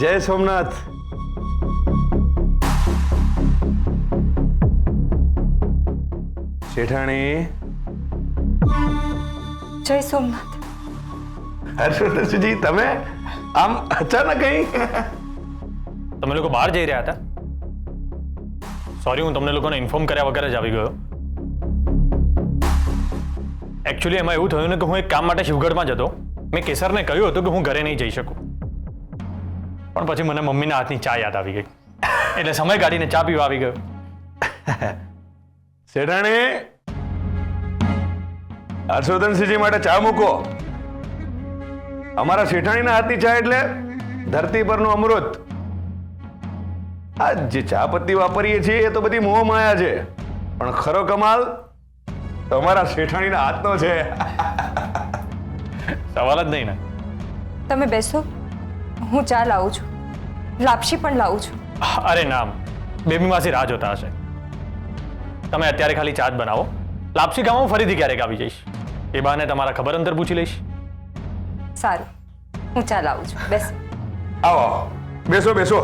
જય સોમનાથ. શેઠાણી. જય સોમનાથ. હર્ષવર્ધનજી, તમે આમ અચાનક કઈ? તમે લોકો બહાર જઈ રહ્યા હતા? સોરી, હું તમને લોકોને ઇન્ફોર્મ કર્યા વગર જ આવી ગયો. એકચ્યુઅલી એમાં એવું થયું ને કે હું એક કામ માટે શિવગઢમાં જ હતો. મેં કેસરને કહ્યું હતું કે હું ઘરે નહીં જઈ શકું, પણ પછી મને મમ્મીના હાથની ચા યાદ આવી ગઈ, એટલે સમય કાઢીને ચા પીવા આવી ગયો. શેઠાણી, હર્ષવર્ધનસિંહજી માટે ચા મૂકો. અમારા શેઠાણીના હાથની ચા એટલે ધરતી પરનું અમૃત. આ જે ચા પત્તી વાપરીએ છીએ એ તો બધી મોહ માયા છે, પણ ખરો કમાલ તમારા શેઠાણીના હાથનો છે. સવાલ જ નહીં ને. તમે બેસો, હું ચા લાવું છું, લાપસી પણ લાવું છું. અરે નામ, બેબી માસી રાહ જોતા હશે. તમે અત્યારે ખાલી ચા જ બનાવો. લાપસી ખાવા હું ફરીથી ક્યારેક આવી જઈશ. એ બહાને તમારા ખબર અંતર પૂછી લઈશ. સારું, હું ચા લાવું છું. બેસ. આવો, બેસો બેસો.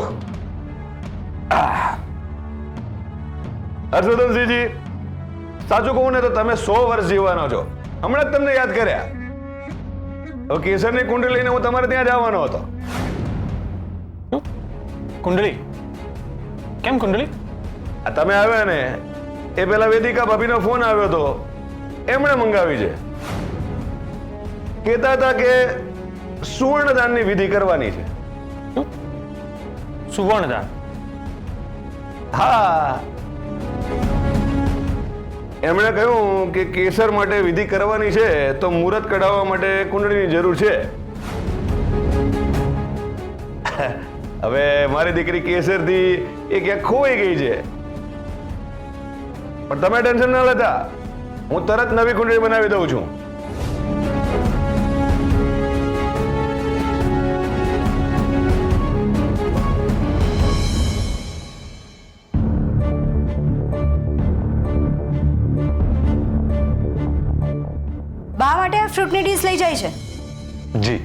હર્ષવર્ધનસિંહજી, સાચું કહું ને તો તમે 100 વર્ષ જીવવાનો છો. હમણાં જ તમને યાદ કર્યા. હવે કેસરની કુંડળી લઈને હું તમારે ત્યાં જવાનો હતો. કુંડળી? કેમ કુંડળી? આ તમે આવ્યા ને એ પેલા વેદિકા ભાભીનો ફોન આવ્યો હતો, એમણે મંગાવી છે. કહેતા હતા કે સુવર્ણદાનની વિધિ કરવાની છે. સુવર્ણદાન? હા, એમણે કહ્યું કે કેસર માટે વિધિ કરવાની છે તો મુહૂર્ત કઢાવવા માટે કુંડળીની જરૂર છે. હવે મારી દીકરી કેસરથી એ ક્યાંક ખોવાઈ ગઈ છે, પણ તમે ટેન્શન ના લેતા, હું તરત નવી કુંડળી બનાવી દઉં છું. બા માટે આ ફ્રૂટની ડીશ લઈ જાય છે. જી.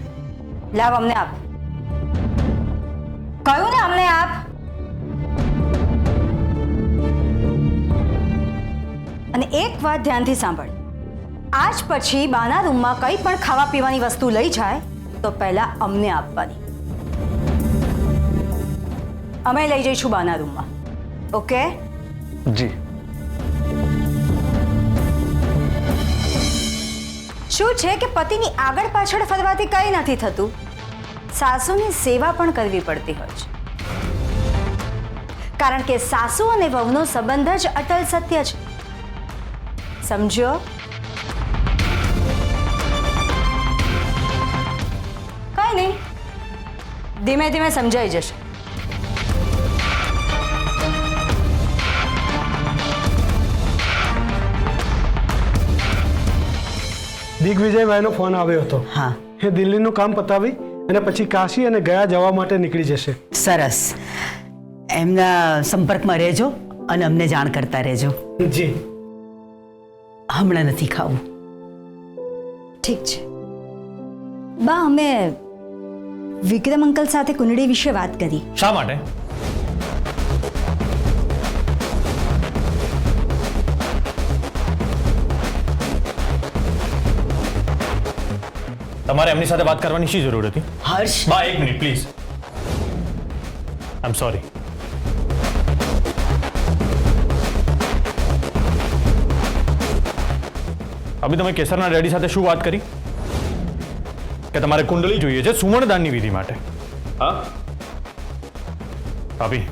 લાવ, અમને આપ. કહ્યું ને અમને આપ. અને એક વાત ધ્યાનથી સાંભળ, આજ પછી બાના રૂમમાં કંઈ પણ ખાવા પીવાની વસ્તુ લઈ જાય તો પહેલા અમને આપવાની. અમે લઈ જઈશું બાના રૂમમાં. ઓકે? જી. શું છે કે પતિની આગળ પાછળ ફરવાથી કંઈ નથી થતું, સાસુની સેવા પણ કરવી પડતી હોય છે. કારણ કે સાસુ અને વહુનો સંબંધ જ અટલ સત્ય છે. સમજો? કઈ નહીં, ધીમે ધીમે સમજાઈ જશે. દિગ્વિજયભાઈનો ફોન આવ્યો હતો. હા. એ દિલ્હીનું કામ પતાવી અને પછી કાશી અને ગયા જવા માટે નીકળી જશે. સરસ. એમના સંપર્કમાં રહેજો અને અમને જાણ કરતા રહેજો. જી. હમણાં નથી ખાવું. ઠીક છે બા, અમે વિક્રમ અંકલ સાથે કુંડળી વિશે વાત કરી. શા માટે? તમારે એમની સાથે વાત કરવાની શી જરૂર હતી? હર્ષ, બા, એક minute please. I am sorry. અભી તમે કેસરના ડેડી સાથે શું વાત કરી કે તમારે કુંડળી જોઈએ છે સુવર્ણદાનની વિધિ માટે? હા ભાભી,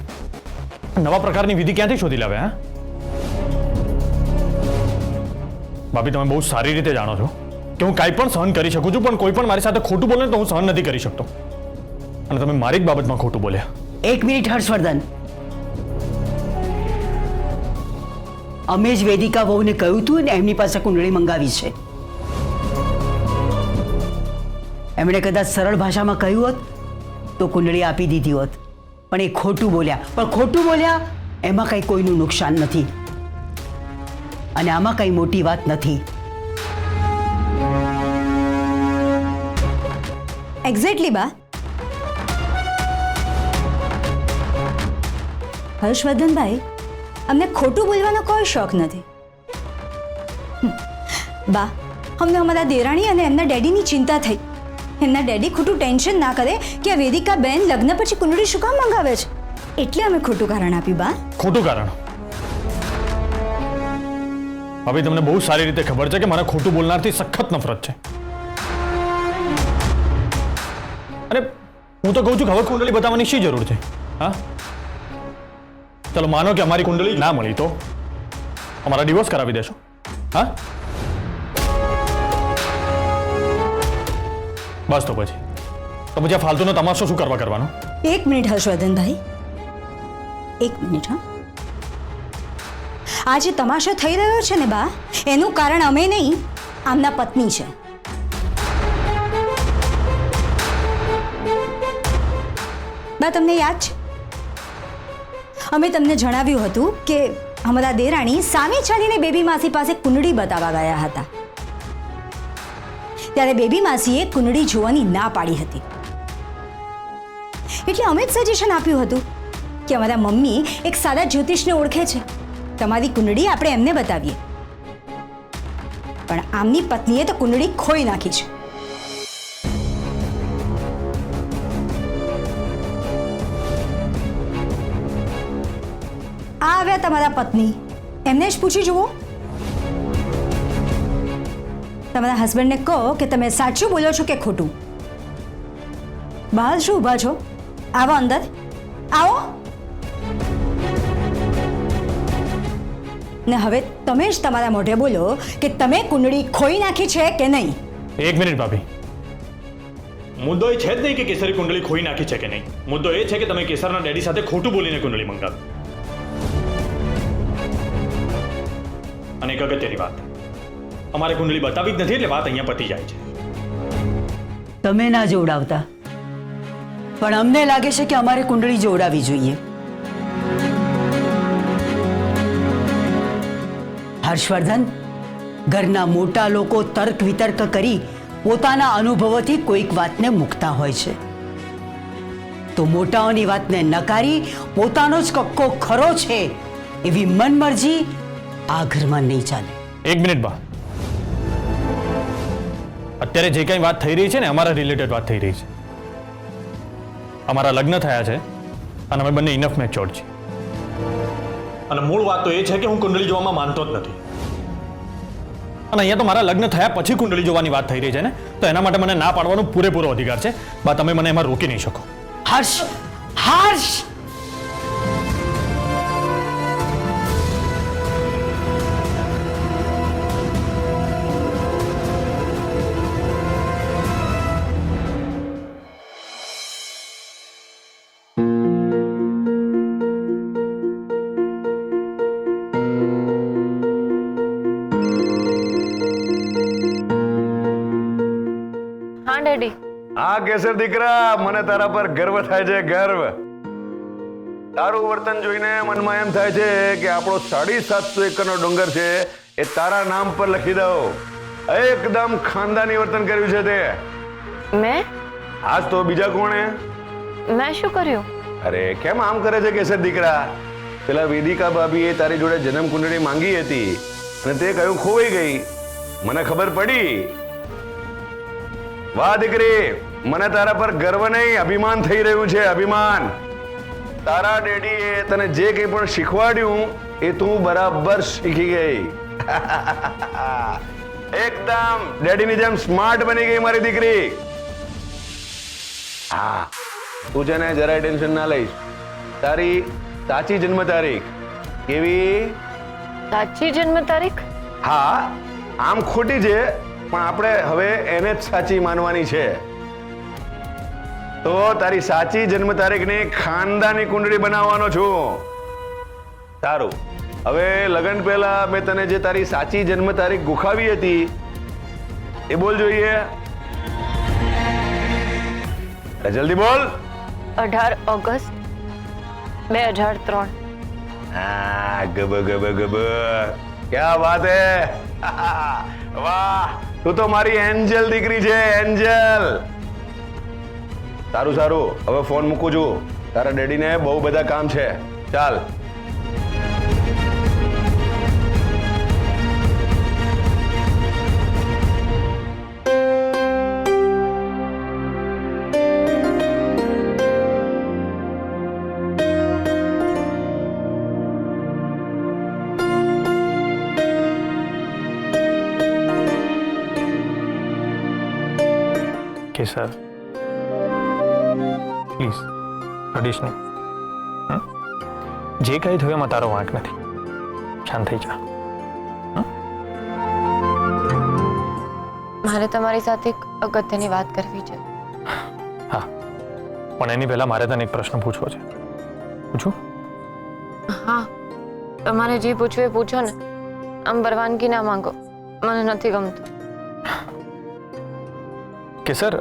નવા પ્રકારની વિધિ ક્યાંથી શોધી લાવ્યા? હા ભાભી, તમે બહુ સારી રીતે જાણો છો કે હું કાંઈ પણ સહન કરી શકું છું, પણ કોઈ પણ મારી સાથે ખોટું બોલે તો હું સહન નથી કરી શકતો. અને તમે મારી જ બાબતમાં ખોટું બોલ્યા. એક મિનિટ હર્ષવર્ધન. અમે જ વેદિકા વહુને કહ્યું હતું ને એમની પાસે કુંડળી મંગાવી છે. એમણે કદાચ સરળ ભાષામાં કહ્યું હોત તો કુંડળી આપી દીધી હોત, પણ એ ખોટું બોલ્યા. પણ ખોટું બોલ્યા એમાં કંઈ કોઈનું નુકસાન નથી, અને આમાં કંઈ મોટી વાત નથી. એક્ઝેક્ટલી બા. હર્ષવર્ધનભાઈ, અમને ખોટું બોલવાનો કોઈ શોખ નથી. બા, અમને અમારા દેરાણી અને એમના ડેડીની ચિંતા થઈ. એમના ડેડી ખોટું ટેન્શન ના કરે કે આ વેદિકા બેન લગ્ન પછી કુંડળી શું કામ મંગાવે છે, એટલે અમે ખોટું કારણ આપ્યું. બા, ખોટું કારણ? હવે તમને બહુ સારી રીતે ખબર છે કે મને ખોટું બોલનારથી સખત નફરત છે. અરે હું તો કહું છું કે હવે કુંડળી બતાવવાની શી જરૂર છે? હા, ચલો માનો કે અમારી કુંડળી ના મળી તો અમારા ડિવોર્સ કરાવી દેશો. હા, બસ તો પછી આ ફાલતુનો તમાશો શું કરવાનો? એક મિનિટ હર્ષવર્ધનભાઈ, એક મિનિટ. હા, આ જે તમાશો થઈ રહ્યો છે ને બા, એનું કારણ અમે નહીં, આમના પત્ની છે. બા, તમને યાદ છે અમે તમને જણાવ્યું હતું કે અમારા દેરાણી સામે ચાલીને બેબી માસી પાસે કુંડળી બતાવવા ગયા હતા. ત્યારે બેબી માસીએ કુંડળી જોવાની ના પાડી હતી. એટલે અમે જ સજેશન આપ્યું હતું કે અમારા મમ્મી એક સારા જ્યોતિષને ઓળખે છે, તમારી કુંડળી આપણે એમને બતાવીએ. પણ આમની પત્નીએ તો કુંડળી ખોઈ નાખી છે. આ આવ્યા તમારા પત્ની, એમને જ પૂછી જુઓ. તમારા હસબન્ડને કહો કે તમે સાચું બોલો છો કે ખોટું. બહાર શું ઊભા છો? આવો અંદર, આવો. ને હવે તમે જ તમારા મોઢે બોલો કે તમે કુંડળી ખોઈ નાખી છે કે નહીં. એક મિનિટ ભાભી, મુદ્દો એ છે જ નહીં કે કેસરી કુંડળી ખોઈ નાખી છે કે નહીં. મુદ્દો એ છે કે તમે કેસરના ડેડી સાથે ખોટું બોલીને કુંડળી મંગાવી. અને એક અગત્યની વાત, અમારે કુંડળી બતાવી જ નથી એટલે વાત અહીંયા પતી જાય છે. તમે ના જોડાવતા, પણ અમને લાગે છે કે અમારે કુંડળી જોડાવી જોઈએ. હર્ષવર્ધન, ઘરના મોટા લોકો તર્ક વિતર્ક કરી પોતાના અનુભવોથી કોઈક વાતને મૂકતા હોય છે, તો મોટાઓની વાતને નકારી પોતાનો જ કક્કો ખરો છે એવી મનમરજી આ ઘરમાં નહીં ચાલે. એક મિનિટ બા, અત્યારે જે કંઈ વાત થઈ રહી છે ને અમારા રિલેટેડ વાત થઈ રહી છે. અમારા લગ્ન થયા છે અને અમે બંને ઇનફ મેચ્યોર્ડ છીએ. અને મૂળ વાત તો એ છે કે હું કુંડળી જોવામાં માનતો જ નથી. અને અહીંયા તો મારા લગ્ન થયા પછી કુંડળી જોવાની વાત થઈ રહી છે ને, તો એના માટે મને ના પાડવાનો પૂરેપૂરો અધિકાર છે. બા, તમે મને એમાં રોકી નહીં શકો. હર્ષ, હર્ષ, હા ડેડી. હા કેસર દીકરા, મને તારા પર ગર્વ થાય છે, ગર્વ. તારું વર્તન જોઈને મનમાં એમ થાય છે કે આપણો 750 એકરનો ડુંગર છે એ તારા નામ પર લખી દઉં. એકદમ ખાનદાની વર્તન કર્યું છે તે. મેં આજ તો બીજા કોણે? મેં શું કર્યું? અરે કેમ આમ કરે છે કેસર દીકરા? પેલા વેદિકા ભાભીએ તારી જોડે જન્મ કુંડળી માંગી હતી અને તે કહ્યું ખોવાઈ ગઈ. મને ખબર પડી. વાહ દીકરી, મને તારા પર ગર્વ નહીં અભિમાન થઈ રહ્યું છે, અભિમાન. તારા ડેડીએ તને જે કંઈ પણ શીખવાડ્યું એ તું બરાબર શીખી ગઈ. એકદમ ડેડીની જેમ સ્માર્ટ બની ગઈ મારી દીકરી. હા, તું છે ને જરાય ટેન્શન ના લઈશ. તારી સાચી જન્મ તારીખ કેવી? સાચી જન્મ તારીખ? હા, આમ ખોટી છે પણ આપણે હવે એને જ સાચી માનવાની છે. તો તારી સાચી જન્મ તારીખની ખાનદાની કુંડળી બનાવવાનો છું. સારું, હવે લગ્ન પહેલા મેં તને જે તારી સાચી જન્મ તારીખ ગુખાવી હતી એ બોલ જોઈએ. જલ્દી બોલ. 18 ઓગસ્ટ 2003. હા, ગબ ગબ ગબ, ક્યા વાત હે. વાહ, તું તો મારી એન્જલ દીકરી છે, એન્જલ. સારું સારું, હવે ફોન મૂકું છું. તારા ડેડીને બહુ બધા કામ છે. ચાલ. કે સર પ્લીઝ રડીશ નહીં. જે કંઈ થયું એમાં તારો વાંક નથી. શાંત થઈ જા. મારે તમારી સાથે એક અગત્યની વાત કરવી છે. હા, પણ એની પહેલા મારે તને એક પ્રશ્ન પૂછવો છે. પૂછું? હા, તમારે જે પૂછવું એ પૂછો ને. આમ પરવાનગી ના માંગો, મને નથી ગમતું. કે સર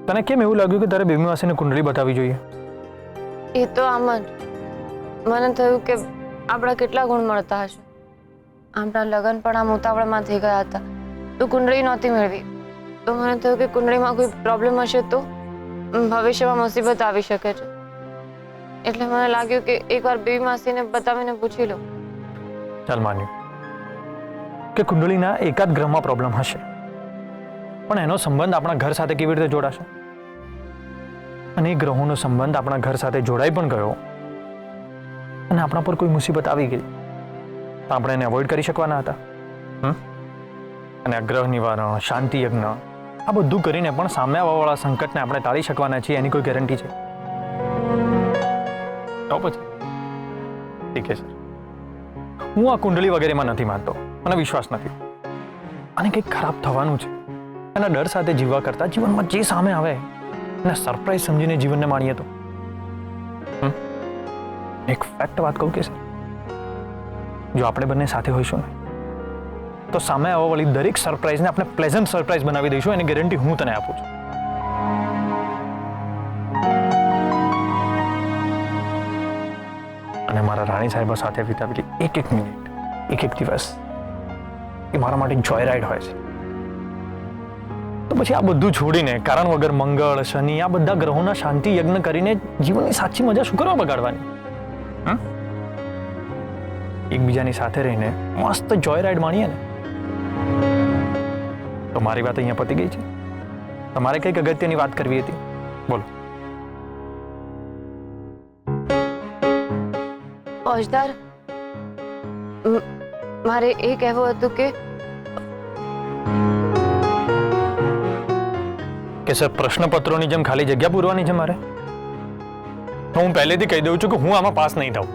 તને કેમ એવું લાગ્યું કે તારે બેબી માસીને કુંડળી બતાવવી જોઈએ? એ તો આમ જ મને થયું કે આપણા કેટલા ગુણ મળતા હશે. આપણા લગ્ન પણ આમ ઉતાવળમાં થઈ ગયા હતા તો કુંડળી નહોતી મેળવી, તો મને થયું કે કુંડળીમાં કોઈ પ્રોબ્લેમ હશે તો ભવિષ્યમાં મુસીબત આવી શકે છે. એટલે મને લાગ્યું કે એકવાર બેબી માસીને બતાવીને પૂછી લો. ચાલ માન્યું કે કુંડળીના એકાદ ગ્રહમાં પ્રોબ્લેમ હશે, પણ એનો સંબંધ આપણા ઘર સાથે કેવી રીતે જોડાશે? અને એ ગ્રહોનો સંબંધ આપણા ઘર સાથે જોડાઈ પણ ગયો અને આપણા પર કોઈ મુસીબત આવી ગઈ તો આપણે એને અવોઇડ કરી શકવાના હતા. અને આ ગ્રહ નિવારણ, શાંતિ યજ્ઞ, આ બધું કરીને પણ સામે આવવાવાળા સંકટને આપણે ટાળી શકવાના છીએ એની કોઈ ગેરંટી છે? તો પછી ઠીક છે સર, હું આ કુંડળી વગેરેમાં નથી માનતો, મને વિશ્વાસ નથી. અને કંઈક ખરાબ થવાનું છે એના ડર સાથે જીવવા કરતા જીવનમાં જે સામે આવે એને સરપ્રાઈઝ સમજીને જીવનને માણીએ તો. એક ફેક્ટ વાત કહું કે સર, જો આપણે બંને સાથે હોઈશું ને તો સામે આવવાવાળી દરેક સરપ્રાઈઝને આપણે પ્લેઝન્ટ સરપ્રાઈઝ બનાવી દઈશું, એની ગેરંટી હું તને આપું છું. અને મારા રાણી સાહેબા સાથે વિતાવેલી એક એક મિનિટ, એક એક દિવસ એ મારા માટે જોય રાઈડ હોય છે. તો પછી આ બધું છોડીને કારણ વગર મંગળ, શનિ, આ બધા ગ્રહોના શાંતિ યજ્ઞ કરીને જીવનની સાચી મજા શું કરવા બગાડવાની? એકબીજાની સાથે રહીને મસ્ત જોય રાઈડ માણીએ ને. તો મારી વાત અહીંયા પતી ગઈ છે. તમારે કઈક અગત્યની વાત કરવી હતી, બોલો. ફોજદાર, મારે એ કહેવું હતું કે સર પ્રશ્નપત્રોની જેમ ખાલી જગ્યા પૂરવાની છે મારે? તો હું પહેલેથી કહી દઉં છું કે હું આમાં પાસ નહીં થાઉં.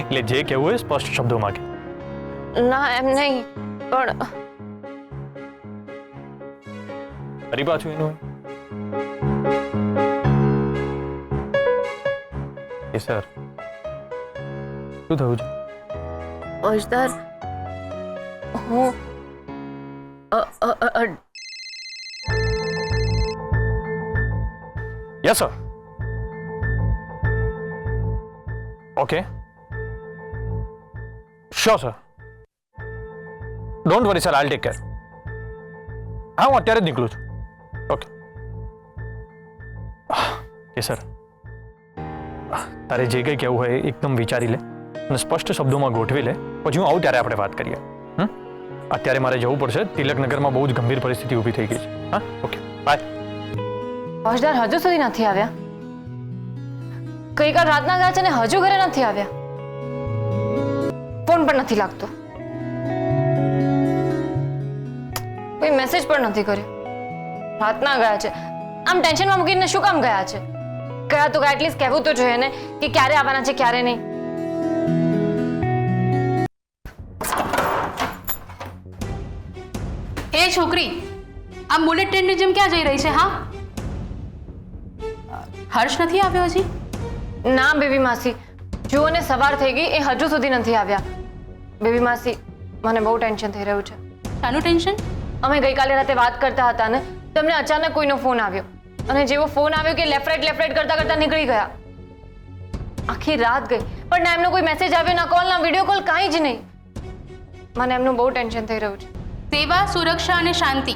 એટલે જે કહેવું હોય સ્પષ્ટ શબ્દોમાં કે. ના એમ નહીં, પણ ફરી પાછું એનું કે સર શું થયું છે? ફોજદાર, હું yes sir. Okay, sure sir. Don't worry sir, I'll take care. હા, હું અત્યારે જ નીકળું છું. ઓકે. કે સર તારે જે કંઈ કહેવું હોય એકદમ વિચારી લે અને સ્પષ્ટ શબ્દોમાં ગોઠવી લે, પછી હું આવું ત્યારે આપણે વાત કરીએ. અત્યારે મારે જવું પડશે, તિલકનગરમાં બહુ જ ગંભીર પરિસ્થિતિ ઊભી થઈ ગઈ છે. હા, ઓકે, બાય. ફોજદાર હજુ સુધી નથી આવ્યા? ગઈકાલ રાતના ગયા છે ને હજુ ઘરે નથી આવ્યા? ફોન પણ નથી લાગતો, કોઈ મેસેજ પણ નથી કર્યો. રાતના ગયા છે, આમ ટેન્શનમાં મૂકીને શું કામ ગયા છે? ગયા તો ગયા, એટલીસ્ટ કહેવું તો જોઈએ ને કે ક્યારે આવવાના છે ક્યારે નહીં. એ છોકરી, આ બુલેટ ટ્રેનની જેમ ક્યાં જઈ રહી છે? હા, હર્ષ નથી આવ્યો હજી? ના બેબી માસી, જુઓ ને સવાર થઈ ગઈ, એ હજુ સુધી નથી આવ્યા. બેબી માસી, મને બહુ ટેન્શન થઈ રહ્યું છે. શાનું ટેન્શન? અમે ગઈકાલે રાતે વાત કરતા હતા ને, તમને અચાનક કોઈનો ફોન આવ્યો અને જેવો ફોન આવ્યો કે લેફ્ટ રાઈટ કરતા કરતા નીકળી ગયા. આખી રાત ગઈ પણ ના એમનો કોઈ મેસેજ આવ્યો, ના કોલ, ના વિડીયો કોલ, કાંઈ જ નહીં. મને એમનું બહુ ટેન્શન થઈ રહ્યું છે. સેવા, સુરક્ષા અને શાંતિ,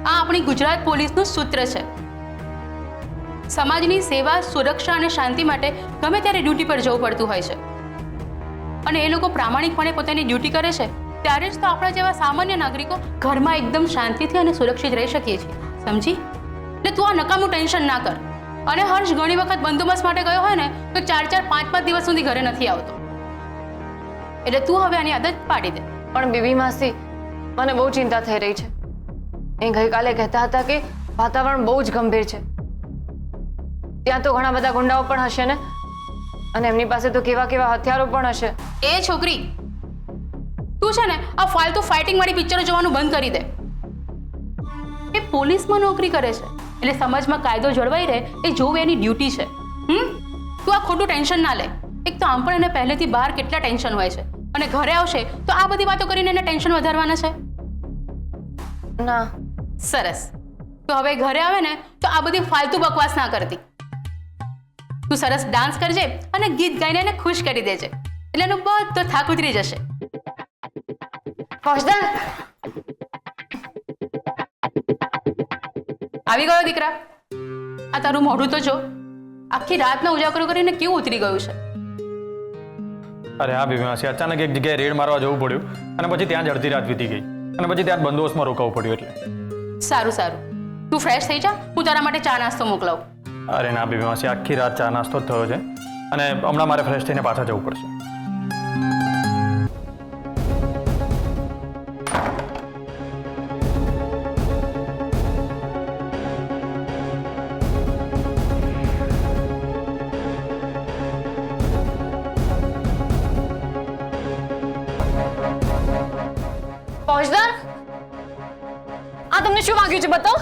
આ આપણી ગુજરાત પોલીસનું સૂત્ર છે. સમાજની સેવા સુરક્ષા અને શાંતિ માટે ગમે ત્યારે ડ્યુટી પર જવું પડતું હોય છે અને એ લોકો પ્રામાણિકપણે પોતાની ડ્યુટી કરે છે ત્યારે જ તો આપણા જેવા સામાન્ય નાગરિકો ઘરમાં એકદમ શાંતિથી અને સુરક્ષિત રહી શકીએ છીએ સમજી એટલે તું આ નકામું ટેન્શન ના કર અને હર્ષ ઘણી વખત બંદોબસ્ત માટે ગયો હોય ને તો 4-4, 5-5 દિવસ સુધી ઘરે નથી આવતો એટલે તું હવે આની આદત પાડી દે. પણ બીબી માસી મને બહુ ચિંતા થઈ રહી છે. એ ગઈકાલે કહેતા હતા કે વાતાવરણ બહુ જ ગંભીર છે. ત્યાં તો ઘણા બધા ગુંડાઓ પણ હશે ને અને એમની પાસે તો કેવા કેવા હથિયારો પણ હશે. એ છોકરી તું છે ને આ ફાલતુ ફાઇટિંગ વાળી પિક્ચરો જોવાનું બંધ કરી દે. એ પોલીસમાં નોકરી કરે છે એટલે સમાજમાં કાયદો જળવાઈ રહે એ જોવું એની ડ્યુટી છે. તું આ ખોટું ટેન્શન ના લે. એક તો આમ પણ એને પહેલેથી બહાર કેટલા ટેન્શન હોય છે અને ઘરે આવશે તો આ બધી વાતો કરીને એને ટેન્શન વધારવાના છે. ના સરસ. તો હવે ઘરે આવે ને તો આ બધી ફાલતુ બકવાસ ના કરતી. તું સરસ ડાન્સ કરજે અને ગીત ગાઈને એને ખુશ કરી દેજે એટલે એનો બધો થાક ઉતરી જશે. ફોજદાર આવી ગયો દીકરા. આ તારું મોઢું તો જો આખી રાતનો ઉજાગરો કરીને કેવું ઉતરી ગયું છે. અરે હા બેબી માસી, અચાનક એક જગ્યાએ રેડ મારવા જવું પડ્યું અને પછી ત્યાં જ અડધી રાત વીતી ગઈ અને પછી ત્યાં જ બંદોબસ્તમાં રોકાવું પડ્યું એટલે. સારું સારું તું ફ્રેશ થઈ જા, હું તારા માટે ચા નાસ્તો મોકલાવું. અરે ના બેબી માસી, આખી રાત ચા નાસ્તો જ થયો છે અને હમણાં મારે ફ્રેશ થઈને પાછા જવું પડશે. ફોજદાર આ તમને શું વાગ્યું છે બતાવો.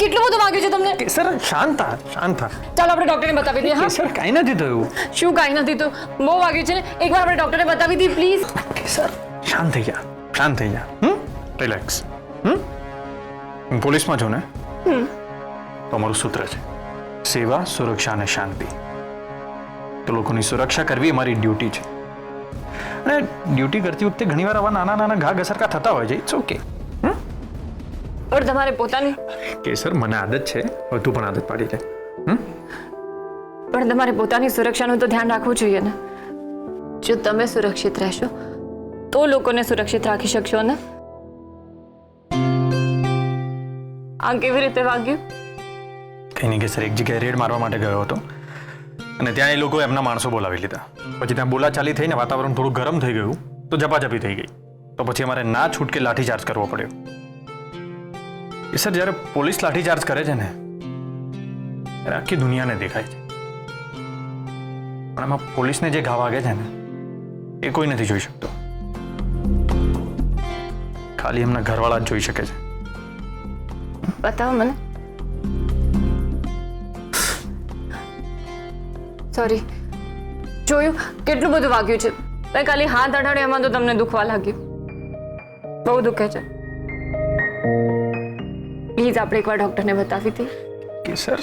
કેટલું બધું વાગ્યું છે તમને? સર શાંત થા, શાંત થા. ચાલો આપણે ડોક્ટરને બતાવી દઈએ. હા સર કાંઈ નથી થયું. શું કાંઈ નથી તો બહુ વાગ્યું છે ને એકવાર આપણે ડોક્ટરને બતાવી દઈએ પ્લીઝ. સર શાંત થઈ જા, શાંત થઈ જા. રિલેક્સ. હું પોલીસમાં છું ને તો અમારું સૂત્ર છે સેવા, સુરક્ષા અને શાંતિ. તો લોકોની સુરક્ષા કરવી એ મારી ડ્યુટી છે અને ડ્યુટી કરતી વખતે ઘણીવાર આવા નાના નાના ઘા ઘસરકા થતા હોય છે. It's okay. પણ તમારે પોતાની કે સર મને આદત છે, તું પણ આદત પાડી લે. પણ તમારે પોતાની સુરક્ષાનું તો ધ્યાન રાખવું જોઈએ ને. જો તમે સુરક્ષિત રહેશો તો લોકોને સુરક્ષિત રાખી શકશો ને. આ કેવી રીતે વાગ્યું? કંઈ નહીં કે સર, એક જગ્યાએ રેડ મારવા માટે ગયો હતો અને ત્યાં એ લોકો એમના માણસો બોલાવી લીધા. પછી ત્યાં બોલાચાલી થઈને વાતાવરણ થોડું ગરમ થઈ ગયું તો ઝપાઝપી થઈ ગઈ. તો પછી અમારે ના છૂટકે લાઠીચાર્જ કરવો પડ્યો. એ સર જ્યારે પોલીસ લાઠીચાર્જ કરે છે ને ત્યારે આખી દુનિયાને દેખાય છે પણ આમાં પોલીસને જે ઘા વાગે છે ને એ કોઈ નથી જોઈ શકતો. ખાલી એમના ઘરવાળા જ જોઈ શકે છે. બતાવો મને. સોરી, જોયું કેટલું બધું વાગ્યું છે. ખાલી હાથ અડાડ્યો એમાં તો તમને દુખવા લાગ્યું. બહુ દુખે છે. પ્લીઝ આપણે એકવાર ડોક્ટરને બતાવી દઈએ. કે સર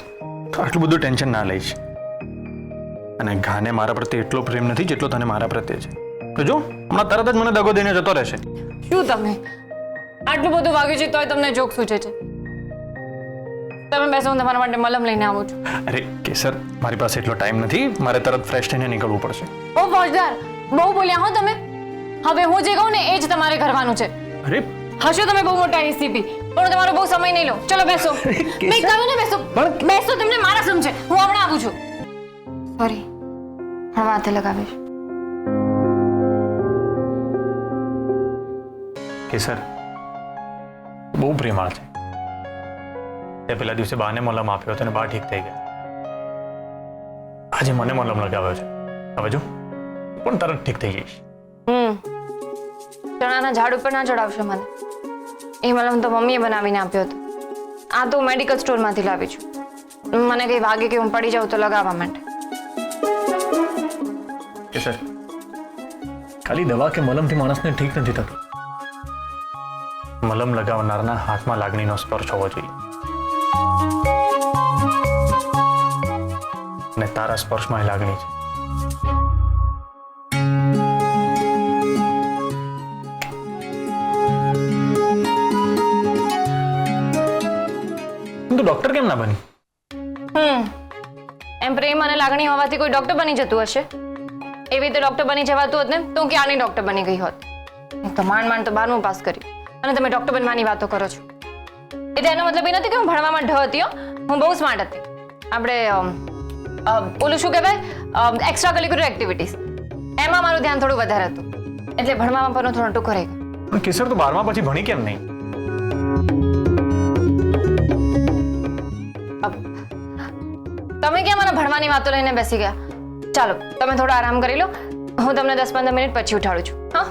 આટલું બધું ટેન્શન ના લઈશ અને ઘાને મારા પ્રત્યે એટલો પ્રેમ નથી જેટલો તને મારા પ્રત્યે છે. તો જો હમણાં તરત જ મને દગો દઈને જતો રહેશે. શું તમે આટલું બધું વાગ્યું છે તોય તમને જોક સૂચે છે? તમે બેસો, હું તમારા માટે મલમ લઈને આવું છું. અરે કે સર મારી પાસે એટલો ટાઈમ નથી, મારે તરત ફ્રેશ થઈને નીકળવું પડશે. ઓ ફોજદાર, બહુ બોલ્યા હો તમે. હવે હું જે કહું ને એ જ તમારે કરવાનું છે. અરે હશો તમે બહુ મોટા એસીપી પણ તમારો બહુ સમય નહીં લો. ચલો બેસો. મેં કહ્યું ને બેસો. બેસો, તમને મારા સમજે. હું હમણાં આવું છું. સોરી, હવે હાથે લગાવીશ. કે સર બહુ પ્રેમાળ છે. તે પેલા દિવસે બાને મલમ આપ્યો હતો અને બા ઠીક થઈ ગયા. આજે મને મલમ લગાવ્યો છે. હવે જો પણ તરત ઠીક થઈ જઈશ. ચણાના ઝાડ ઉપર ના ચડાવશો મને. એ મલમ તો મમ્મીએ બનાવીને આપ્યો હતો. આ તો મેડિકલ સ્ટોરમાંથી લાવી છું. મને કઈ વાગે કે હું પડી જાઉં તો લગાવવા માટે. કે સર ખાલી દવા કે મલમથી માણસને ઠીક નથી થતું. મલમ લગાવનારના હાથમાં લાગણીનો સ્પર્શ હોવો જોઈએ અને તારા સ્પર્શમાં એ લાગણી છે. તું ડોક્ટર કેમ ના બની? પ્રેમ અને લાગણી હોવાથી કોઈ ડોક્ટર બની જતું હશે. એવી રીતે ડોક્ટર બની જવાતું હોત ને તો હું ક્યાંની ડોક્ટર બની ગઈ હોત. હું તો માંડ તો 12મું પાસ કર્યું અને તમે ડોક્ટર બનવાની વાતો કરો છો. એટલે એનો મતલબ એ નથી કે હું ભણવામાં ઢ હતી. હું બહુ સ્માર્ટ હતી. આપણે ઓલું શું કહેવાય, એક્સ્ટ્રા કરિક્યુલર એક્ટિવિટીઝ, એમાં મારું ધ્યાન થોડું વધારે હતું. એટલે ભણવામાં પણ થોડું ટૂંકો રહી ગયો. પણ કેસર તો 12મા પછી ભણી કેમ નહીં? તમે કેમ મને ભણવાની વાતો લઈને બેસી ગયા? ચાલો તમે થોડો આરામ કરી લો. હું તમને 10-15 મિનિટ પછી ઉઠાડું છું. હા,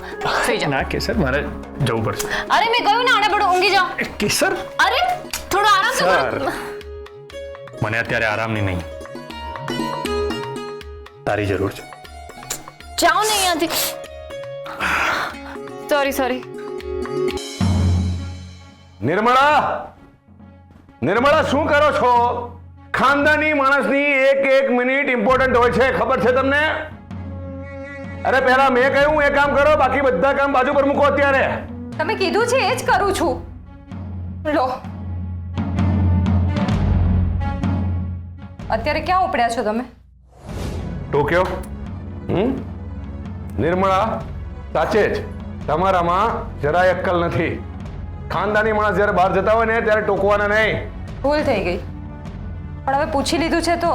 સુઈ જાઓ. ના કેસર, મારે જવું પડશે. અરે મેં કહ્યું ને, આને પડો ઊંઘી જાઓ. કેસર, અરે થોડો આરામ તો સર, કરો. મને અત્યારે આરામની નહીં, તારી જરૂર છે. જાઓ ને અહીંયાથી. સોરી. નિર્મળા શું કરો છો? ખાનદાની માણસની એક મિનિટ ઇમ્પોર્ટન્ટ હોય છે, ખબર છે તમને? અરે પહેલા મેં કહ્યું એ કામ કરો, બાકી બધા કામ બાજુ પર મૂકો અત્યારે. તમે કીધું છે એ જ કરું છું. લો, અત્યારે ક્યાં ઉપડ્યા છો તમે? ટોક્યો? નિર્મળા, સાચે જ તમારામાં જરાય અક્કલ નથી. ખાનદાની માણસ જ્યારે બહાર જતા હોય ને ત્યારે ટોકવાના નહીં. ભૂલ થઈ ગઈ, પણ હવે પૂછી લીધું છે તો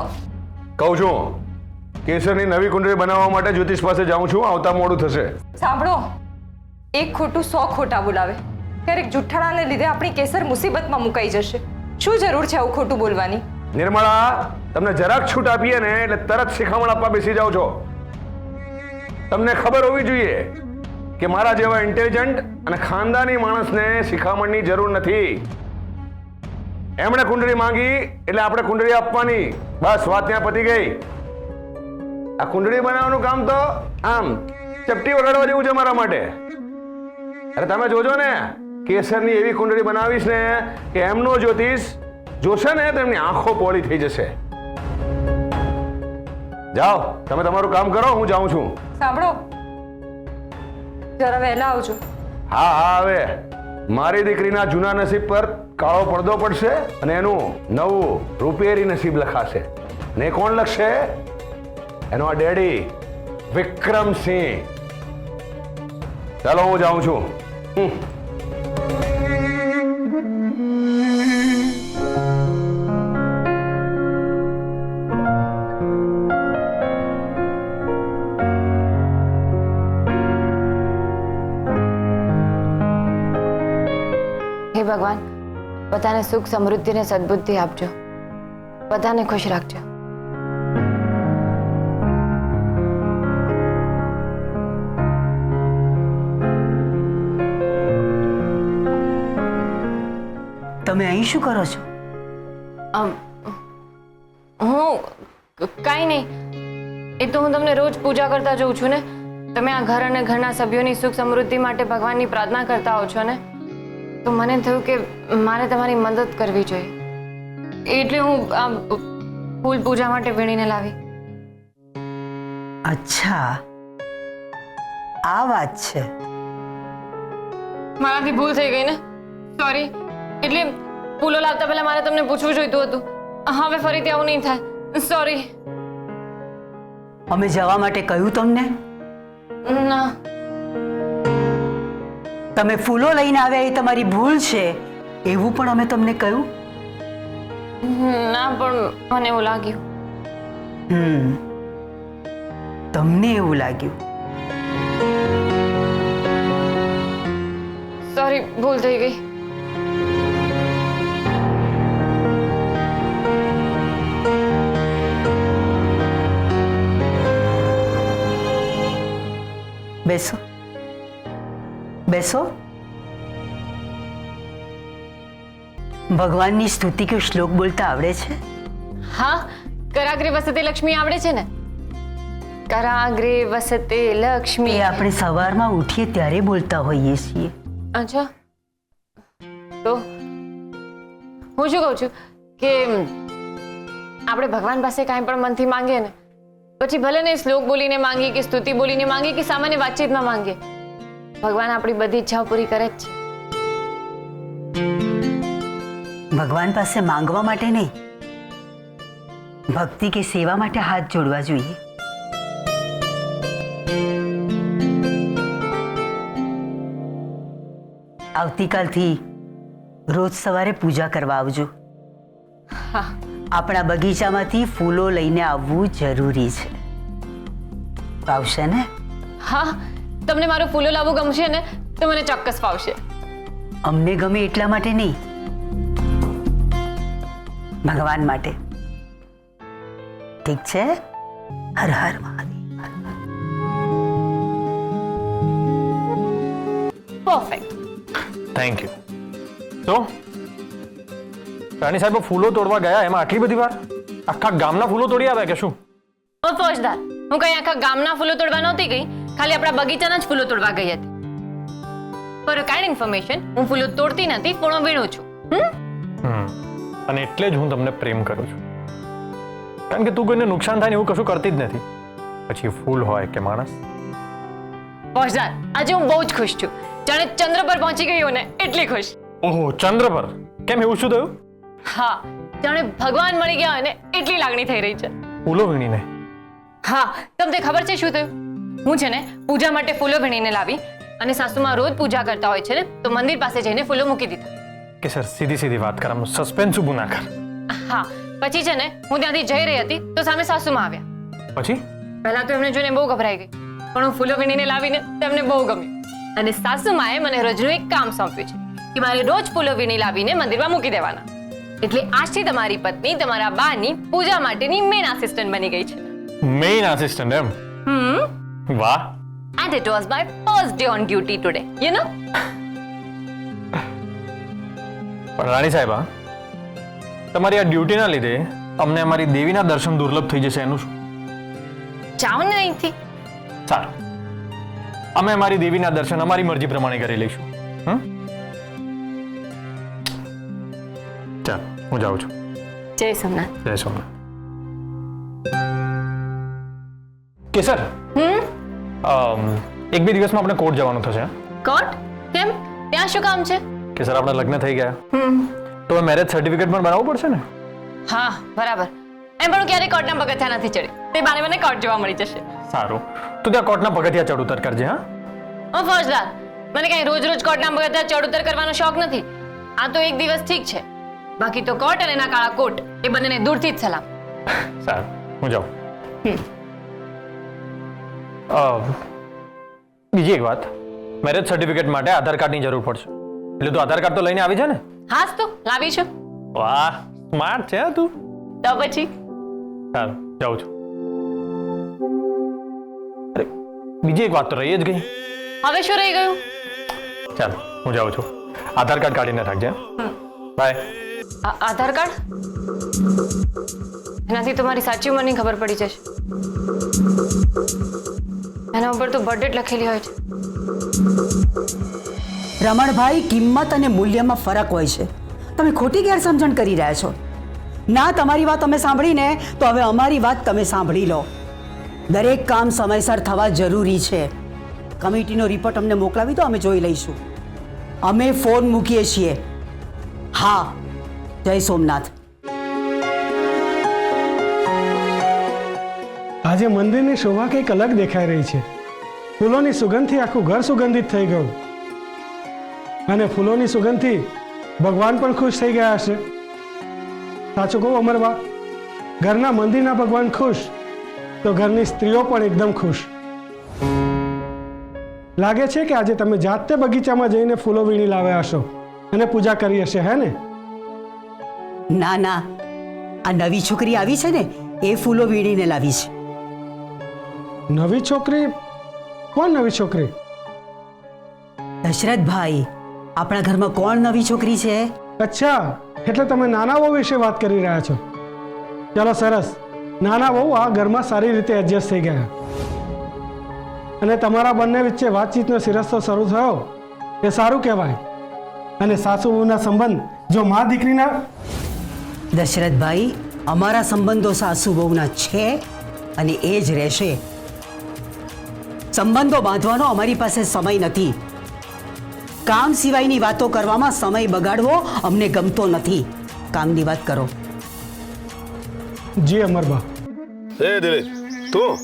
કહું છું, કેસરની નવી કુંડળી બનાવવા માટે જ્યોતિષ પાસે જાઉં છું, આવતા મોડું થશે. સાંભળો, એક ખોટું 100 ખોટા બોલાવે. ક્યારેક જુઠ્ઠાણાને લીધે આપણી કેસર મુસીબતમાં મુકાઈ જશે. શું જરૂર છે આવું ખોટું બોલવાની? નિર્મળા, તમને જરાક છૂટ આપીએ ને એટલે તરત શિખામણ આપવા બેસી જાઓ છો. તમને ખબર હોવી જોઈએ કે મારા જેવા ઇન્ટેલિજન્ટ અને ખાનદાની માણસને શિખામણની જરૂર નથી. એમણે કુંડળી માંગી એટલે આપણે કુંડળી આપવાની. બસ, વાત ત્યાં પતી ગઈ. આ કુંડળી બનાવવાનું કામ તો આમ ચપટી વગાડવા જેવું છે મારા માટે. અરે તમે જોજો ને, કેસરની એવી કુંડળી બનાવીશ ને કે એમનો જ્યોતિષ જોશે ને તો એમની આંખો પોળી થઈ જશે. જાઓ, તમે તમારું કામ કરો, હું જાઉં છું. સાંભળો, જરા વહેલા આવજો. હા, હવે મારી દીકરીના જૂના નસીબ પર કાળો પડદો પડશે અને એનું નવું રૂપેરી નસીબ લખાશે. ને કોણ લખશે? એનો આ ડેડી વિક્રમસિંહ. ચાલો, હું જાઉં છું. હે ભગવાન, બધાને સુખ, સમૃદ્ધિ અને સદબુદ્ધિ આપજો. બધાને ખુશ રાખજો. તમે અહીં શું કરો છો? હું કાંઈ નહીં. એ તો હું તમને રોજ પૂજા કરતા જોઉં છું ને. તમે આ ઘર અને ઘરના સભ્યોની સુખ સમૃદ્ધિ માટે ભગવાનની પ્રાર્થના કરતા હો છો ને, તો મને થયું કે મારે તમારી મદદ કરવી જોઈએ. એટલે હું આ ફૂલ પૂજા માટે વીણીને લાવી. અચ્છા, આ વાત છે. મારાથી ભૂલ થઈ ગઈ ને, સોરી. એટલે ફૂલો લાવતા પહેલા મારે તમને પૂછવું જોઈતું હતું. હવે ફરીથી આવું નહીં થાય, સોરી. અમે જવા માટે કહ્યું તમને? ના, તમે ફૂલો લઈને આવ્યા એ તમારી ભૂલ છે એવું પણ અમે તમને કહ્યું? ના, પણ મને એવું લાગ્યું. તમને એવું લાગ્યું? સોરી, ભૂલ થઈ ગઈ. બેસો, બેસો. ભગવાનની સ્તુતિ કે શ્લોક બોલતા આવડે છે? હા, કરાગ્રે વસતે લક્ષ્મી આવડે છે ને. કરાગ્રે વસતે લક્ષ્મી એ આપણે સવારમાં ઉઠીએ ત્યારે બોલતા હોઈએ છીએ. અચ્છા, તો હું શું કહું છું કે આપણે ભગવાન પાસે કાંઈ પણ મનથી માંગીએ ને, પછી ભલે ને શ્લોક બોલીને માંગીએ કે સ્તુતિ બોલીને માંગીએ કે સામાન્ય વાતચીતમાં માંગીએ, ભગવાન આપણી બધી ઈચ્છાઓ પૂરી કરે જ છે. ભગવાન પાસે માંગવા માટે નહીં, ભક્તિ કે સેવા માટે હાથ જોડવા જોઈએ. આવતીકાલથી રોજ સવારે પૂજા કરવા આવજો. આપણા બગીચામાંથી ફૂલો લઈને આવવું જરૂરી છે. આવશે ને? હા, તમને મારું ફૂલો લાવવું ગમશે ને તો મને ચોક્કસ ફાવશે. અમને ગમે એટલા માટે નહીં, ભગવાન માટે. ઠીક છે? Har Har Mahadev. Perfect. Thank you. તો રાણી સાહેબ ફૂલો તોડવા ગયા એમાં આટલી બધી વાર? આખા ગામના ફૂલો તોડી આવ્યા કે શું? ઓ ફોજદાર, હું કઈ આખા ગામના ફૂલો તોડવા નહોતી ગઈ, ખાલી આપણા બગીચાના જ ફૂલો તોડવા ગઈ હતી. ફોર કાઇન્ડ ઇન્ફોર્મેશન, હું ફૂલો તોડતી નથી, ફૂલો વીણું છું. અને એટલે જ હું તમને પ્રેમ કરું છું, કારણ કે તું કોઈને નુકસાન થાય ને એવું કશું કરતી જ નથી, પછી ફૂલ હોય કે માણસ. ફોજદાર, આજે હું બહુ જ ખુશ છું, જાણે ચંદ્ર પર પહોંચી ગયો ને એટલી ખુશ. ઓહો, ચંદ્ર પર? કેમ, એવું શું થયું? હા, જાણે ભગવાન મળી ગયા હોય ને એટલી લાગણી થઈ રહી છે. ફૂલો વીણીને? હા, તમને ખબર છે શું થયું? હું છે ને પૂજા માટે ફૂલો વીણીને લાવી અને સાસુમાં રોજ પૂજા કરતા હોય છે ને તો મંદિર પાસે જઈને ફૂલો મૂકી દીધા. કે સર, સીધી સીધી વાત કર, સસ્પેન્સ ઊભું ના કર. હા, પછી છે ને હું ત્યાંથી જઈ રહી હતી તો સામે સાસુમાં આવ્યા. પછી? પહેલા તો એમને જોઈને બહુ ગભરાઈ ગઈ, પણ હું ફૂલો વીણીને લાવીને તેમને બહુ ગમ્યું અને સાસુમાએ મને રોજનું એક કામ સોંપ્યું છે કે મારે રોજ ફૂલો વીણી લાવીને મંદિરમાં મૂકી દેવાના. એટલે આજથી તમારી પત્ની તમારા બાની પૂજા માટેની મેઇન આસિસ્ટન્ટ બની ગઈ છે. મેઇન આસિસ્ટન્ટ એમ? વાહ. And it was my first day on duty today, you know? પણ રાણી સાહેબા, તમારી આ ડ્યુટીના લીધે અમને અમારી દેવીના દર્શન દુર્લભ થઈ જશે એનું શું? જાઓ ને અહીંથી. સારું, અમે અમારી દેવીના દર્શન અમારી મરજી પ્રમાણે કરી લઈશું. ચાલ, હું જાઉં છું. જય સોમનાથ. જય સોમનાથ. કેસર, એક બે દિવસમાં આપણે કોર્ટ જવાનું થશે. કોર્ટ? કેમ? ત્યાં શું કામ છે? કેસર, આપણા લગ્ન થઈ ગયા તો મેરેજ સર્ટિફિકેટ પણ બનાવવું પડશે ને? હા, બરાબર. એમ પણ ક્યારેય કોર્ટના પગથિયા નથી ચડી, તે બાને મને કોર્ટ જોવા મળી જશે. સારું, તું ત્યાં કોર્ટના પગથિયા ચડ ઉતર કરજે. હા, ઓ ફોજદાર, મને કઈ રોજ રોજ કોર્ટના પગથિયા ચડ ઉતર કરવાનો શોખ નથી. આ તો એક દિવસ ઠીક છે, બાકી તો કોર્ટ અને એના કાળા કોટ એ બંનેને દૂરથી જ સલામ. સારું, હું જાઉં. બીજી એક વાત, મેરેજ સર્ટિફિકેટ માટે આધાર કાર્ડની જરૂર પડશે, એટલે તું આધાર કાર્ડ તો લઈને આવી છે ને? હાસ તો લાવી છું. વાહ, સ્માર્ટ છે તું. તો પછી સારું, જાઉં છું. અરે, બીજી એક વાત તો રહી જ ગઈ. હવે શું રહી ગયું? ચાલ, હું જાઉં છું. આધાર કાર્ડ કાઢીને રાખજે. બાય. Aadhaar card? એનાથી તો મારી સાચી ઉંમરની ખબર પડી જશે. એના ઉપર તો બર્થ ડેટ લખેલી હોય છે. રમણભાઈ, કિંમત અને મૂલ્યમાં ફરક હોય છે. તમે ખોટી ગેરસમજણ કરી રહ્યા છો. ના, તમારી વાત અમે સાંભળીને તો હવે અમારી વાત તમે સાંભળી લો. દરેક કામ સમયસર થવા જરૂરી છે. કમિટીનો રિપોર્ટ અમને મોકલાવી દો, અમે જોઈ લઈશું. અમે ફોન મૂકીએ છીએ. હા, જય સોમનાથ. આજે મંદિરની શોભા કંઈક અલગ દેખાઈ રહી છે. ફૂલોની સુગંધથી આખું ઘર સુગંધિત થઈ ગયું અને ફૂલોની સુગંધથી ભગવાન પણ ખુશ થઈ ગયા હશે. સાચું કહું અમરબા, ઘરના મંદિરના ભગવાન ખુશ તો ઘરની સ્ત્રીઓ પણ એકદમ ખુશ. લાગે છે કે આજે તમે જાતે બગીચામાં જઈને ફૂલો વીણી લાવ્યા હશો અને પૂજા કરી હશે, હે ને? ના ના, આ નવી છોકરી આવી છે ને એ ફૂલો વીણીને લાવી છે. નવી છોકરી? કોણ નવી છોકરી? દશરથભાઈ, આપણા ઘરમાં કોણ નવી છોકરી છે? અચ્છા, એટલે તમે નાના વહુ વિશે વાત કરી રહ્યા છો. ચલો સરસ, નાના વહુ આ ઘરમાં સારી રીતે એડજસ્ટ થઈ ગયા અને તમારા બંને વચ્ચે વાતચીતનો સિરસ્તો શરૂ થયો એ સારું કહેવાય. અને સાસુ વહુના સંબંધ જો મા દીકરીના... દશરથભાઈ, અમારા સંબંધો સાસુ વહુના છે અને એ જ રહેશે. સંબંધો બાંધવાનો અમારી પાસે સમય નથી. કામ સિવાયની વાતો કરવામાં સમય બગાડવો અમને ગમતો નથી. કામની વાત કરો. જી અમરબા. એ દિલીપ તું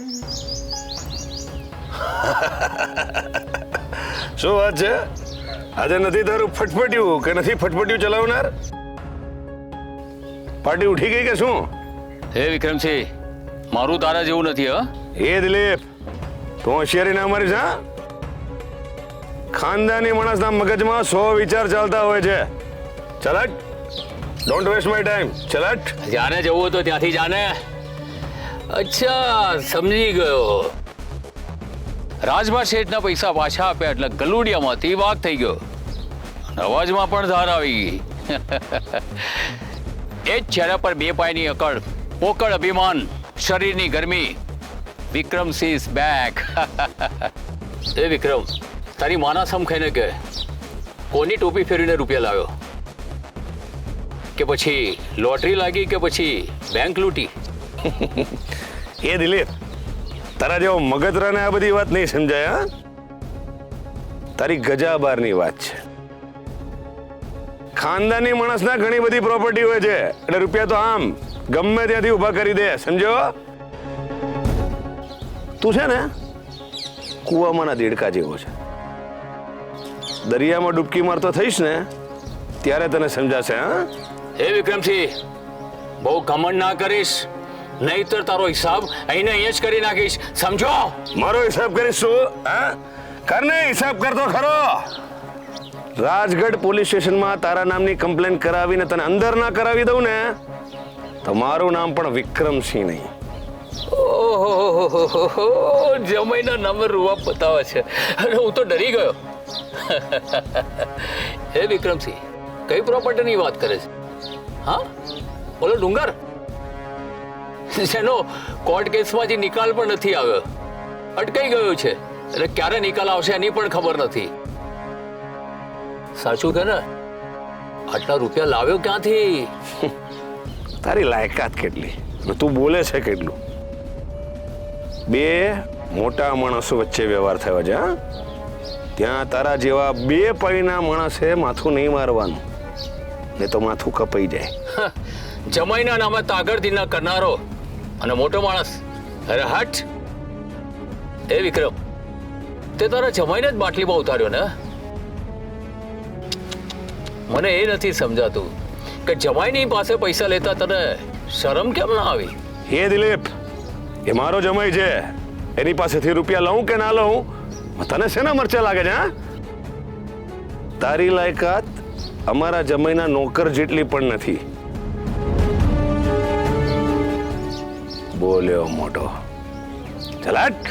શું વાત છે? આજે નથી તારું ફટફટ્યું કે નથી ફટફટ્યું ચલાવનાર? પાર્ટી ઉઠી ગઈ કે શું? હે વિક્રમસિંહ, મારું તારા જેવું નથી હ. એ દિલીપ તું હોશિયારી ના મારીશ હા? ખાનદાની માણસના મગજમાં 100 વિચાર ચાલતા હોય છે. ચલટ, ડોન્ટ વેસ્ટ માય ટાઈમ. ચલટ. જાને જવું તો ત્યાંથી જાને. અચ્છા, સમજી ગયો. રાજભા શેઠના પૈસા પાછા આપ્યા એટલે ગલુડિયામાંથી વાઘ થઈ ગયો. અવાજમાં પણ ધાર આવી ગઈ. એ જ ચહેરા પર 2 પાયની અકડ, પોકળ અભિમાન, શરીરની ગરમી. Vikramsinh is back. એ વિક્રમ, તારી માના સમ ખાઈને કે કોની ટોપી ફેરવીને રૂપિયા લાવ્યો? કે પછી લોટરી લાગી કે પછી બેંક લૂંટી? એ દિલીપ તારા જેવો મગતરાને આ બધી વાત નહીં સમજાય હા? તારી ગજા બારની વાત છે. ખાનદાની માણસના ઘણી બધી પ્રોપર્ટી હોય છે એટલે રૂપિયા તો આમ ગમે ત્યાંથી ઊભા કરી દે. સમજો? તું છે ને કૂવામાંના દેડકા જેવો છે. દરિયામાં ડૂબકી મારતો થઈશ ને ત્યારે તને સમજાશે. હા હે વિક્રમસિંહ, બહુ ઘમંડ ના કરીશ, નહીતર તારો હિસાબ અહીં જ કરી નાખીશ. સમજો? મારો હિસાબ કરીશ શું? હા કરને હિસાબ કરતો ખરો. રાજગઢ પોલીસ સ્ટેશનમાં તારા નામની કમ્પ્લેન કરાવીને તને અંદર ના કરાવી દઉં ને તો મારું નામ પણ વિક્રમસિંહ નહીં. ઓહો, જમાઈના નામે રૂવા બતાવે છે અને હું તો ડરી ગયો. હે વિક્રમસિંહ, કઈ પ્રોપર્ટીની વાત કરે છે? હા, બોલો ડુંગર, જેનો કોર્ટ કેસમાંથી નિકાલ પણ નથી આવ્યો, અટકાઈ ગયો છે. એટલે ક્યારે નિકાલ આવશે એની પણ ખબર નથી. સાચું કે ને? આટલા રૂપિયા લાવ્યો ક્યાંથી? તારી લાયકાત કેટલી અને તું બોલે છે કેટલું? 2 મોટા માણસો વચ્ચે વ્યવહાર થયો છે. હા, ત્યાં તારા જેવા 2 પાયના માણસે માથું નહીં મારવાનું, ને તો માથું કપાઈ જાય. જમાઈના નામે તાગડથી ન કરનારો અને મોટો માણસ. અરે હટ. એ વિક્રમ, તે તારા જમાઈને જ બાટલીમાં ઉતાર્યો ને? મને એ નથી સમજાતું કે જમાઈની પાસે પૈસા લેતા તને શરમ કેમ ના આવી? હે દિલીપ, એ મારો જમાઈ છે, એની પાસેથી રૂપિયા લઉં કે ના લઉં તને શેના મરચા લાગે છે? હા, તારી લાયકાત અમારા જમાઈના નોકર જેટલી પણ નથી. બોલ્યો મોટો. ચલાટ.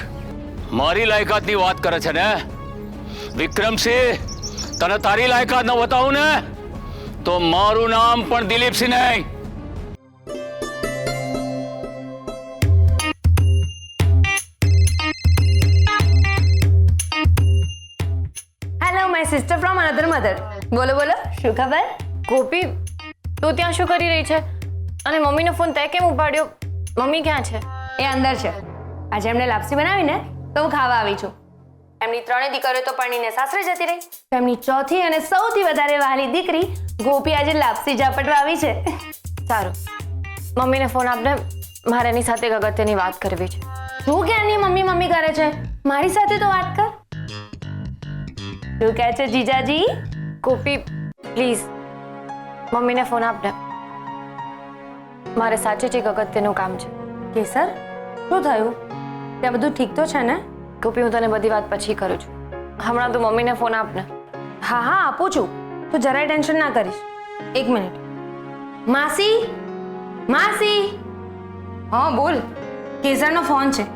મારી લાયકાતની વાત કરે છે ને વિક્રમસિંહ? તને તારી લાયકાત ન બતાવું ને તો મારું નામ પણ દિલીપસિંહ નહીં. Hello my sister from another mother. બોલો બોલો, શું ખબર? ગોપી, તું ત્યાં શું કરી રહી છે? અને મમ્મીનો ફોન તે કેમ ઉપાડ્યો? મમ્મી ક્યાં છે? એ અંદર છે. આજે એમણે લાપસી બનાવી ને તો હું ખાવા આવી છું. એમની 3 દીકરીઓ તો પરણીને સાસરે જતી રહી, તો એમની ચોથી અને સૌથી વધારે વહાલી દીકરી ગોપી આજે લાપસી ઝાપટવા આવી છે. સારું, મમ્મીને ફોન આપને, મારે એની સાથે એક અગત્યની વાત કરવી છે. તું ક્યાંની મમ્મી મમ્મી કરે છે? મારી સાથે તો વાત કર. શું કહે છે જીજાજી? ગોપી પ્લીઝ મમ્મીને ફોન આપને, મારે સાચે જ એક અગત્યનું કામ છે. કેસર, શું થયું? ત્યાં બધું ઠીક તો છે ને? ગોપી, હું તને બધી વાત પછી કરું છું. હમણાં તું મમ્મીને ફોન આપને. હા હા આપું છું, તું જરાય ટેન્શન ના કરીશ. 1 મિનિટ. માસી, માસી. હા બોલ. કેસરનો ફોન છે,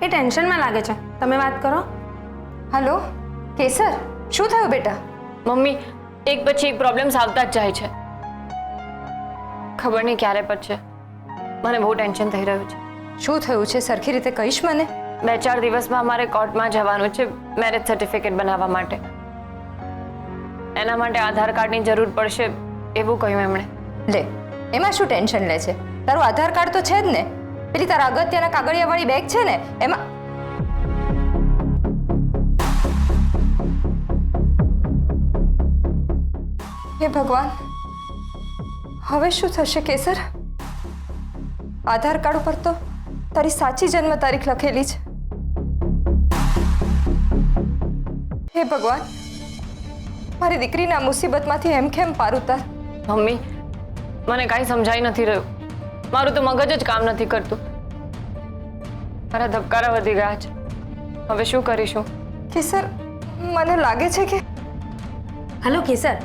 એ ટેન્શનમાં લાગે છે, તમે વાત કરો. હેલો કેસર, શું થયું બેટા? મમ્મી, એક પછી એક પ્રોબ્લેમ્સ આવતા જ જાય છે. ખબર નહીં ક્યારે પતશે. મને બહુ ટેન્શન થઈ રહ્યું છે. શું થયું છે? સરખી રીતે કહીશ મને. 2-4 દિવસમાં અમારે કોર્ટમાં જવાનું છે મેરેજ સર્ટિફિકેટ બનાવવા માટે. એના માટે આધાર કાર્ડની જરૂર પડશે એવું કહ્યું એમણે. લે, એમાં શું ટેન્શન લે છે? તારું આધાર કાર્ડ તો છે જ ને. પેલી તારા અગત્યના કાગળિયાવાળી બેગ છે ને એમાં. હે ભગવાન, હવે શું થશે કેસર? આધાર કાર્ડ ઉપર તો તારી સાચી જન્મ તારીખ લખેલી છે. હે ભગવાન, મારી દીકરીના મુસીબતમાંથી હેમખેમ પાર ઉતાર. મમ્મી, મને કાંઈ સમજાઈ નથી રહ્યું. મારું તો મગજ જ કામ નથી કરતું. મારા ધબકારા વધી ગયા છે. હવે શું કરીશું? કેસર, મને લાગે છે કે હલો કેસર,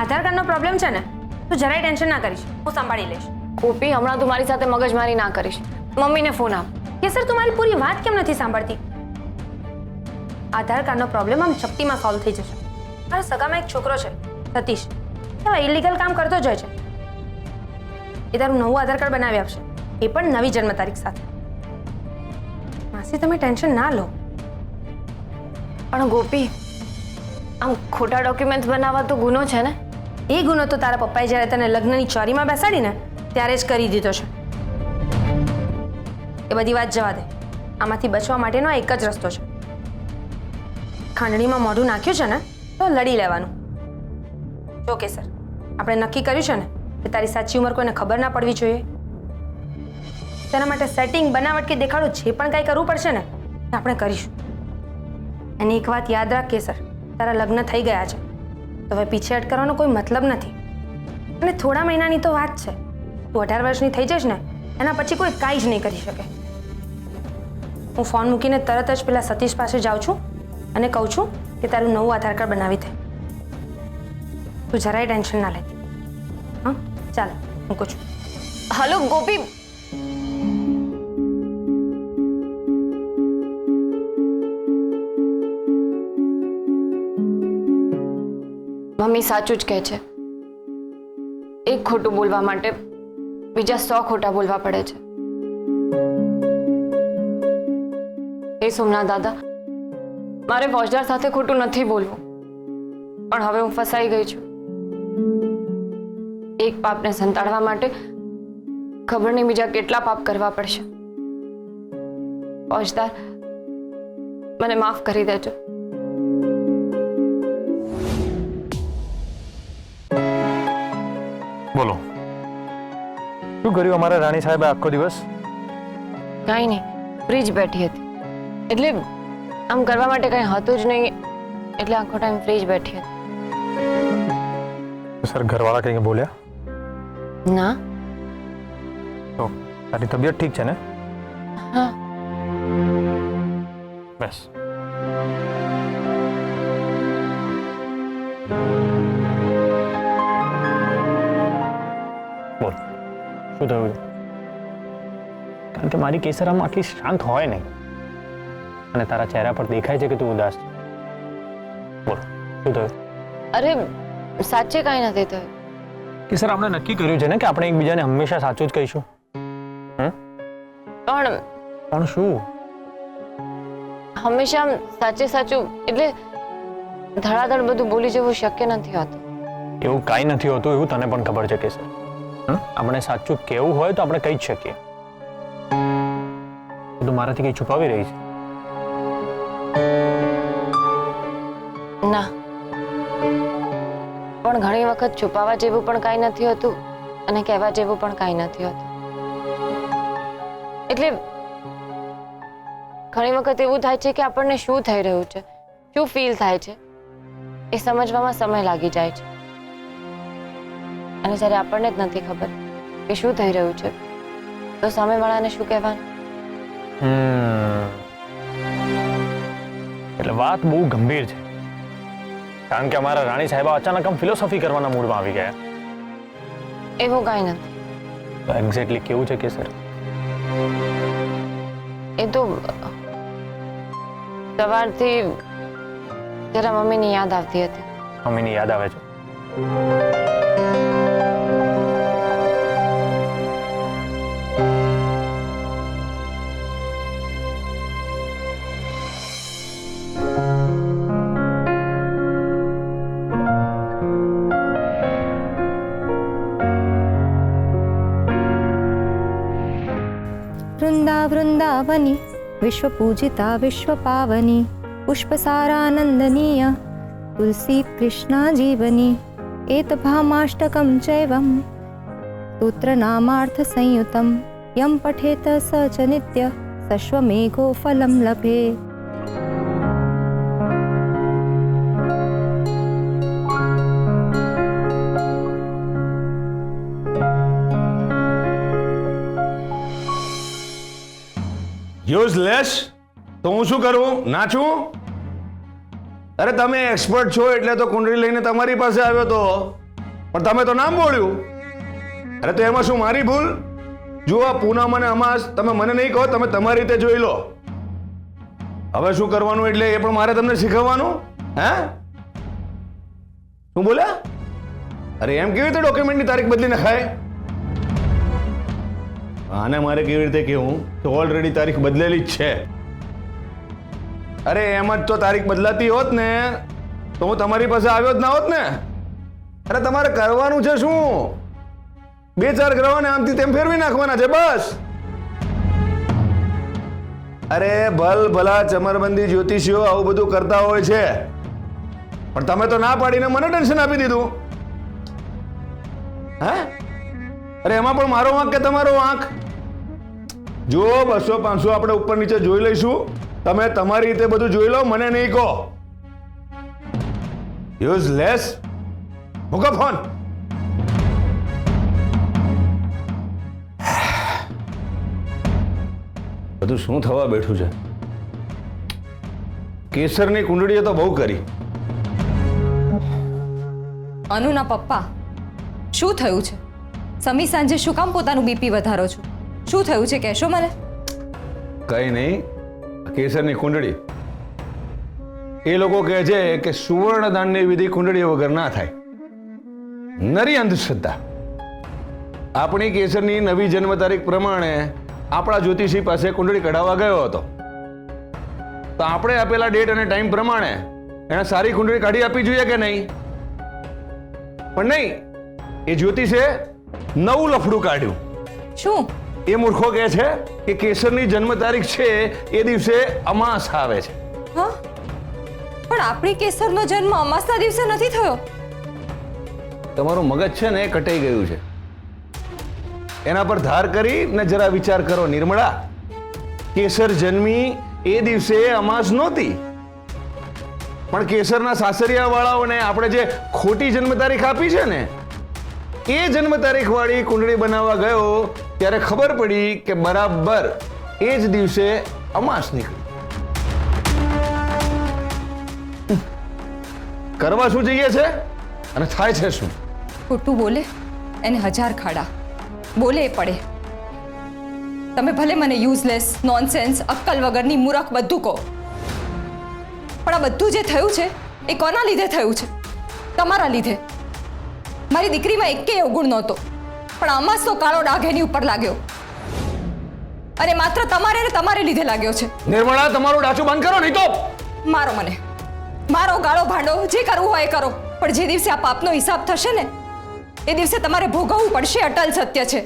આધાર કાર્ડનો પ્રોબ્લેમ છે ને, તું જરાય ટેન્શન ના કરીશ, હું સંભાળી લઈશ. ગોપી, હમણાં તું મારી સાથે મગજમારી ના કરીશ. મમ્મીને ફોન આપ. કેસર, તું મારી પૂરી વાત કેમ નથી સાંભળતી? આધાર કાર્ડનો પ્રોબ્લેમ આમ ચપટીમાં સોલ્વ થઈ જશે. મારા સગામાં એક છોકરો છે, સતીશ. એવા ઇલીગલ કામ કરતો જ હોય છે. એ તારું નવું આધાર કાર્ડ બનાવી આપશે, એ પણ નવી જન્મ તારીખ સાથે. માસી, તમે ટેન્શન ના લો. પણ ગોપી, આમ ખોટા ડોક્યુમેન્ટ બનાવવા તો ગુનો છે ને? એ ગુનો તો તારા પપ્પાએ જ્યારે તને લગ્નની ચોરીમાં બેસાડીને ત્યારે જ કરી દીધો છે. એ બધી વાત જવા દે. આમાંથી બચવા માટેનો એક જ રસ્તો છે. ખાંડણીમાં મોઢું નાખ્યું છે ને તો લડી લેવાનું. જો કેસર, આપણે નક્કી કર્યું છે ને કે તારી સાચી ઉંમર કોઈને ખબર ના પડવી જોઈએ. તેના માટે સેટિંગ, બનાવટ કે દેખાડો જે પણ કાંઈ કરવું પડશે ને એ આપણે કરીશું. અને એક વાત યાદ રાખ કેસર, તારા લગ્ન થઈ ગયા છે તો હવે પીછેહટ કરવાનો કોઈ મતલબ નથી. અને થોડા મહિનાની તો વાત છે. તું 18 વર્ષની થઈ જઈશ ને એના પછી કોઈ કાંઈ જ નહીં કરી શકે. હું ફોન મૂકીને તરત જ પેલા સતીશ પાસે જાઉં છું અને કહું છું કે તારું નવું આધાર કાર્ડ બનાવી દે. તું જરાય ટેન્શન ના લેતી. હા, ચાલ મૂકું છું. હલો ગોપી, મમ્મી સાચું જ કહે છે. એક ખોટું બોલવા માટે બીજા 100 ખોટા બોલવા પડે છે. હે સોમનાથ દાદા, મારે ફોજદાર સાથે ખોટું નથી બોલવું, પણ હવે હું ફસાઈ ગઈ છું. એક પાપને સંતાડવા માટે ખબર નહીં બીજા કેટલા પાપ કરવા પડશે. ફોજદાર, મને માફ કરી દેજો. બોલો, શું કર્યું અમારા રાણી સાહેબે આખો દિવસ? કાંઈ નહીં, ફ્રી જ બેઠી હતી. એટલે આમ કરવા માટે કંઈ હતું જ નહીં, એટલે આખો ટાઈમ ફ્રી જ બેઠી હતી. સર, ઘરવાળા કંઈ બોલ્યા? ના. તો તારી તબિયત ઠીક છે ને? હા. બસ. બોલ, શું થયું? કારણ કે મારી કેસર આમ આટલી શાંત હોય નહીં, અને તારા ચહેરા પર દેખાય છે કે તું ઉદાસ છે. બોલ, શું થયું? અરે સાચે કાંઈ નથી થયું. કેસર, આપણે નક્કી કર્યું છે ને કે આપણે એકબીજાને હંમેશા સાચું જ કહીશું. પણ શું? હંમેશા સાચે સાચું એટલે ધડાધડ બધું બોલી જવું શક્ય નથી હોતું. એવું કાંઈ નથી હોતું, એવું તને પણ ખબર છે કેસર. આપણે સાચું કેવું હોય તો આપણે કહી જ શકીએ. તું મારાથી કંઈ છુપાવી રહી છે? ના, પણ ઘણી વખત છુપાવા જેવું પણ કાંઈ નથી હોતું અને કહેવા જેવું પણ કાંઈ નથી હોતું. એટલે ઘણી વખત એવું થાય છે કે આપણને શું થઈ રહ્યું છે, શું ફીલ થાય છે એ સમજવામાં સમય લાગી જાય છે. અને જ્યારે આપણને જ નથી ખબર કે શું થઈ રહ્યું છે તો સામેવાળાને શું કહેવાનું? એટલે વાત બહુ ગંભીર છે, કારણ કે અમારા રાણી સાહેબા અચાનક આમ ફિલોસોફી કરવાના મૂડમાં આવી ગયા. એવું કાંઈ નથી. તો એક્ઝેક્ટલી કેવું છે કેસર? એ તો સવારથી જરા મમ્મીની યાદ આવતી હતી. મમ્મીની યાદ આવે છે? वृंदावनी विश्वपूजिता विश्वपावनी पुष्पसारानंदनीय तुलसी कृष्णा जीवनी एतभामाष्टकं चैवं सूत्रनामार्थ संयुतं યમ પઠેત સ ચ નિત્ય સશ્વમેઘો ફલમ લભે. યુઝલેસ તો હું શું કરું? નાચું? અરે તમે એક્સપર્ટ છો એટલે તો કુંડળી લઈને તમારી પાસે આવ્યો તો, પણ તમે તો નામ બોલ્યું. અરે તો એમાં શું મારી ભૂલ? જુઓ, પૂનમ અને અમાસ તમે મને નહીં કહો, તમે તમારી રીતે જોઈ લો. હવે શું કરવાનું એટલે એ પણ મારે તમને શીખવવાનું? હે, શું બોલ્યા? અરે એમ કેવી રીતે ડોક્યુમેન્ટની તારીખ બદલી નખાય? આને મારે કેવી રીતે કહેવું કે ઓલરેડી તારીખ બદલેલી જ છે? અરે એમ જ તો તારીખ બદલાતી હોત ને તો હું તમારી પાસે આવ્યો જ ના હોત ને. અરે તમારે કરવાનું છે શું? 2-4 ગ્રહોને આમથી તેમ ફેરવી નાખવાના છે, બસ. અરે ભલા ચમરબંધી જ્યોતિષીઓ આવું બધું કરતા હોય છે, પણ તમે તો ના પાડીને મને ટેન્શન આપી દીધું. હે, અરે એમાં પણ મારો વાંક કે તમારો વાંક? જો 200-500 આપણે ઉપર નીચે જોઈ લઈશું, તમે તમારી રીતે બધું જોઈ લો, મને નહીં કહો. યુઝલેસ. મૂકો ફોન. બધું શું થવા બેઠું છે? કેસરની કુંડળીએ તો બહુ કરી. અનુના પપ્પા, શું થયું છે? સમી સાંજે શું કામ પોતાનું બીપી વધારો છો? શું થયું છે કહેશો મને? કઈ નહીં, કેસરની કુંડળી. એ લોકો કહે છે કે સુવર્ણદાનની વિધિ કુંડળી વગર ના થાય. નરી અંધશ્રદ્ધા. આપણી કેસરની નવી જન્મ તારીખ પ્રમાણે આપણા જ્યોતિષી પાસે કુંડળી કઢાવવા ગયો હતો, તો આપણે આપેલા ડેટ અને ટાઈમ પ્રમાણે એને સારી કુંડળી કાઢી આપવી જોઈએ કે નહીં? પણ નહીં, એ જ્યોતિષે નવું લફડું કાઢ્યું. શું? એ મૂર્ખો કહે છે કે કેસરની જન્મ તારીખ છે એ દિવસે અમાસ આવે છે. હા, પણ આપણી કેસરનો જન્મ અમાસના દિવસે નથી થયો. તમારું મગજ છે ને એ કટાઈ ગયું છે. એના પર ધાર કરી ને જરા વિચાર કરો નિર્મળા. કેસર જન્મી એ દિવસે અમાસ નહોતી, પણ કેસરના સાસરિયા વાળાઓને આપણે જે ખોટી જન્મ તારીખ આપી છે ને, એ જન્મ તારીખ વાળી કુંડળી બનાવવા ગયો ત્યારે ખબર પડી કે બરાબર એ જ દિવસે અમાસ નીકળી. કરવા શું જઈએ છે અને થાય છે શું? ખોટું બોલે એને 1000 ખાડા, બોલે એ પડે. તમે ભલે મને યુઝલેસ, નોનસેન્સ, અક્કલ વગરની મૂરખ બધું કહો, પણ આ બધું જે થયું છે એ કોના લીધે થયું છે? તમારા લીધે. મારી દીકરીમાં એકેય અવગુણ નહોતો, પણ અમાસ તો કાળો ડાઘ એની ઉપર લાગ્યો, અને માત્ર તમારે ને તમારે લીધે લાગ્યો છે. નિર્મળા, તમારું ડાચું બંધ કરો નહીં તો મારો મને મારો ગાળો ભાંડો, જે કરવું હોય એ કરો, પણ જે દિવસે આ પાપનો હિસાબ થશે ને એ દિવસે તમારે ભોગવવું પડશે. અટલ સત્ય છે.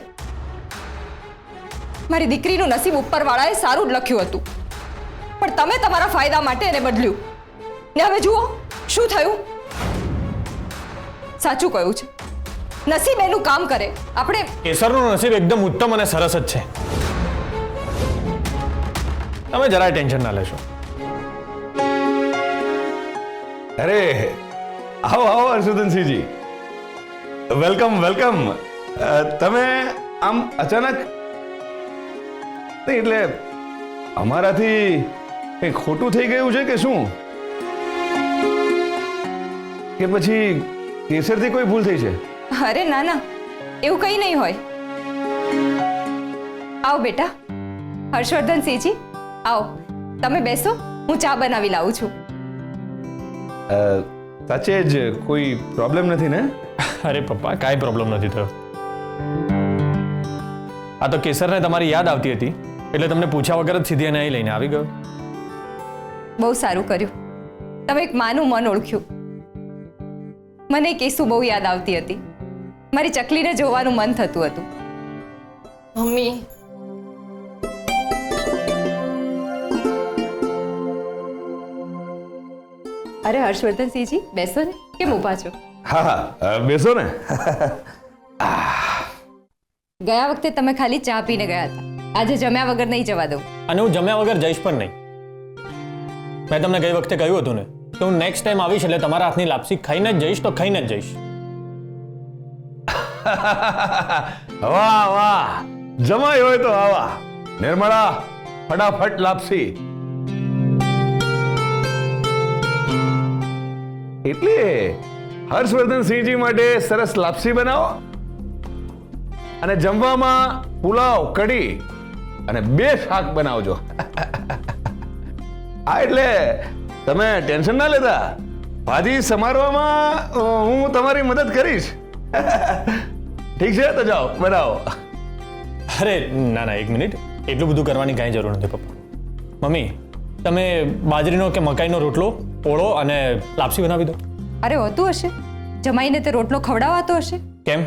મારી દીકરીનું નસીબ ઉપરવાળાએ સારું જ લખ્યું હતું, પણ તમે તમારા ફાયદા માટે એને બદલ્યું. ને હવે જુઓ શું થયું. સાચું કહ્યું છે, નસીબ એનું કામ કરે. આપણે કેસરનું નસીબ એકદમ ઉત્તમ અને સરસ જ છે. તમે જરાય ટેન્શન ના લેશો. અરે આવો આવો હર્ષવર્ધનસિંહજી, વેલકમ વેલકમ. તમે આમ અચાનક? નહીં એટલે અમારાથી કંઈ ખોટું થઈ ગયું છે કે શું? કે પછી કેસરથી કોઈ ભૂલ થઈ છે? અરે ના ના, એવું કંઈ નહીં હોય. આવો બેટા હર્ષવર્ધનસિંહજી, આવો. તમે બેસો, હું ચા બનાવી લાવું છું. સાચે જ કોઈ પ્રોબ્લેમ નથી ને? અરે પપ્પા, કાંઈ પ્રોબ્લેમ નથી થયો. આ તો કેસરને તમારી યાદ આવતી હતી એટલે તમને પૂછ્યા વગર જ સીધી એને અહીં લઈને આવી ગયો. બહુ સારું કર્યું. તમે એક માનું મન ઓળખ્યું. મને કેસુ બહુ યાદ આવતી હતી. મારી ચકલીને જોવાનું મન થતું હતું. મમ્મી, અરે હર્ષવર્ધનસિંહજી, બેસો ને. કેમ ઊભા છો? હા હા, બેસો ને. ગયા વખતે તમે ખાલી ચા પીને ગયા હતા, આજે જમ્યા વગર નહીં જવા દઉં. અને હું જમ્યા વગર જઈશ પણ નહીં. મેં તમને ગઈ વખતે કહ્યું હતું ને કે હું નેક્સ્ટ ટાઈમ આવીશ એટલે તમારા હાથની લાપસી ખાઈને જ જઈશ, તો ખાઈને જ જઈશ. વાહ વાહ, જમાઈ હોય તો આવા. નિર્મળા, ફટાફટ લાપસી. એટલે હર્ષવર્ધનસિંહજી માટે સરસ લાપસી બનાવો અને જમવામાં પુલાવ, કઢી અને 2 શાક બનાવજો. હા, એટલે તમે ટેન્શન ના લેતા, ભાજી સમારવામાં હું તમારી મદદ કરીશ. ઠીક છે, તો જાઓ બનાવો. અરે ના ના, 1 મિનિટ, એટલું બધું કરવાની કાંઈ જરૂર નથી પપ્પા. મમ્મી, તમે બાજરીનો કે મકાઈનો રોટલો, ઓળો અને લાપસી બનાવી દો. અરે હોતું હશે, જમાઈને તે રોટલો ખવડાવાતો હશે. કેમ,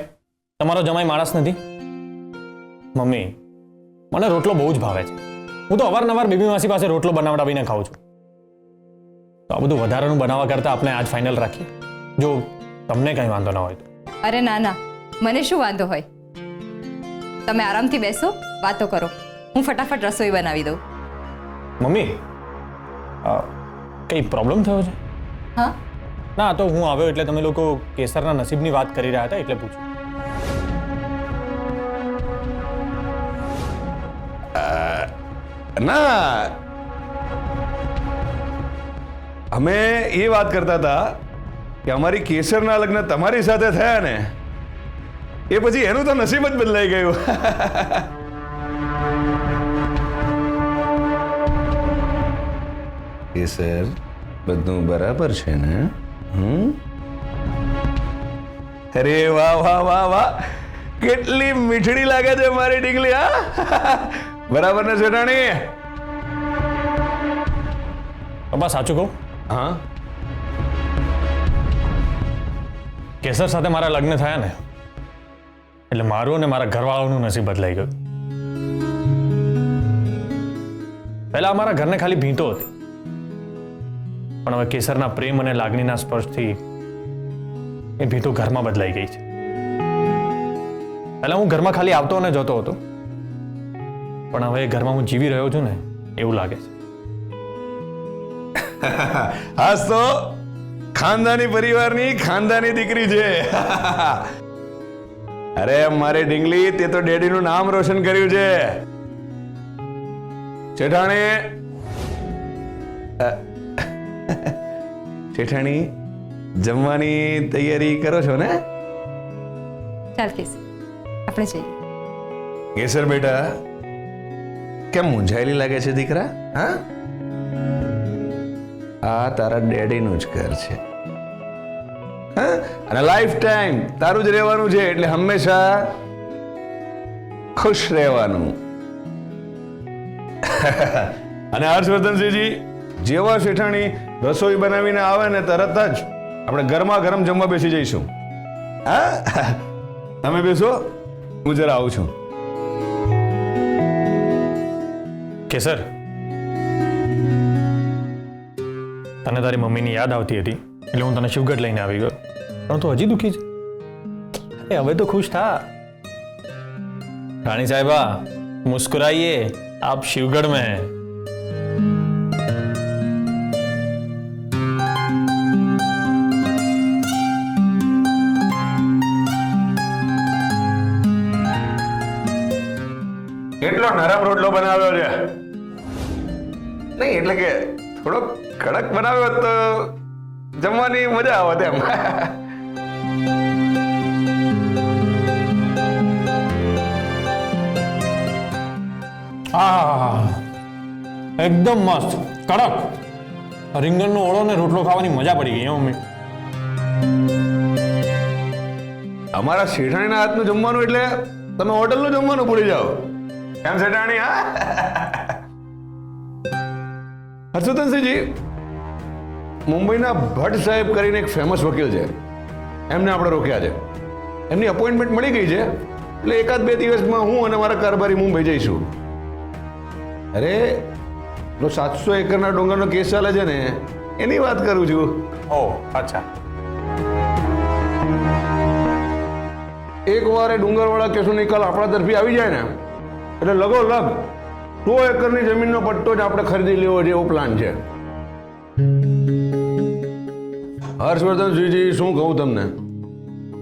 તમારો જમાઈ માણસ નથી? મમ્મી, મને રોટલો બહુ જ ભાવે છે. હું તો અવારનવાર બેબી માસી પાસે રોટલો બનાવડાવીને ખાઉં છું. તો આ બધું વધારાનું બનાવવા કરતાં આપણે આજ ફાઇનલ રાખીએ, જો તમને કંઈ વાંધો ના હોય તો. અરે ના ના, મને શું વાંધો હોય. તમે આરામથી બેસો, વાતો કરો, હું ફટાફટ રસોઈ બનાવી દઉં. મમ્મી, કંઈ પ્રોબ્લેમ થયો છે? હા, ના, તો હું આવ્યો એટલે તમે લોકો કેસરના નસીબની વાત કરી રહ્યા હતા એટલે પૂછ્યું. ના, અમે એ વાત કરતા હતા કે અમારી કેસરના લગ્ન તમારી સાથે થયા ને એ પછી એનું તો નસીબ જ બદલાઈ ગયું. કેસર, બધું બરાબર છે ને? અરે વાહ વાહ વાહ વાહ, કેટલી મીઠડી લાગે છે મારી ડીંગલી. હા, બરાબર ને જેઠાણી? પપ્પા સાચું કહું, હા, કેસર સાથે મારા લગ્ન થયા ને એટલે મારું અને મારા ઘરવાળાનું નસીબ બદલાઈ ગયું. પહેલા અમારા ઘરને ખાલી ભીંતો હતી, પણ હવે કેસરના પ્રેમ અને લાગણીના સ્પર્શથી એ ભીંતો ઘરમાં બદલાઈ ગઈ છે. પહેલા હું ઘરમાં ખાલી આવતો અને જતો હતો, પણ હવે એ ઘરમાં હું જીવી રહ્યો છું ને એવું લાગે છે. હાસ તો ખાનદાની પરિવારની ખાનદાની દીકરી છે. અરે મારી ઢીંગલી, તે તો ડેડીનું નામ રોશન કર્યું છે. જેઠાણી, જેઠાણી, જમવાની તૈયારી કરો છો ને? ચાલ કેસર, આપણે જઈએ. કેસર બેટા, કેમ મૂંઝાયેલી લાગે છે દીકરા? હા, આ તારા ડેડીનું જ ઘર છે, હા, અને લાઈફ ટાઈમ તારું જ રહેવાનું છે, એટલે હંમેશા ખુશ રહેવાનું. અને હર્ષવર્ધનસિંહજી, જેવા શેઠાણી રસોઈ બનાવીને આવે ને તરત જ આપણે ગરમા ગરમ જમવા બેસી જઈશું. હા, તમે બેસો, હું જરા આવું છું. કેસર, તને તારી મમ્મીની યાદ આવતી હતી એટલે હું તને શિવગઢ લઈને આવી ગયો, પણ તું હજી દુઃખી છે. અરે હવે તો ખુશ થા. રાણી સાહેબા, મુસ્कुराइए, आप शिवगढ़ में हैं. કેટલો નરમ રોટલો બનાવ્યો છે. નહીં એટલે કે થોડો કડક બનાવ્યો હોત તો જમવાની મજા આવત એમ. એકદમ મસ્ત કડક રીંગણનો ઓળો ને રોટલો ખાવાની મજા પડી ગઈ. મમ્મી, અમારા શેઠાણીના હાથનું જમવાનું એટલે તમે હોટલનું જમવાનું ભૂલી જાઓ. કેમ શેઠાણી? હા, હર્ષવર્ધનસિંહજી, મુંબઈના ભટ્ટ સાહેબ કરીને એક ફેમસ વકીલ છે, એમને આપણે રોક્યા છે. એમની અપોઇન્ટમેન્ટ મળી ગઈ છે, એટલે 1-2 દિવસમાં હું અને મારા કારભારી મુંબઈ જઈશું. અરે પેલો 700 એકરના ડોંગરનો કેસ ચાલે છે ને, એની વાત કરું છું. ઓ અચ્છા. એકવાર એ ડુંગરવાળા કેસો નિકાલ આપણા તરફી આવી જાય ને એટલે લગોલગ 100 એકરની જમીનનો પટ્ટો જ આપણે ખરીદી લેવો છે એવો પ્લાન છે. હર્ષવર્ધનજી, શું કહું તમને,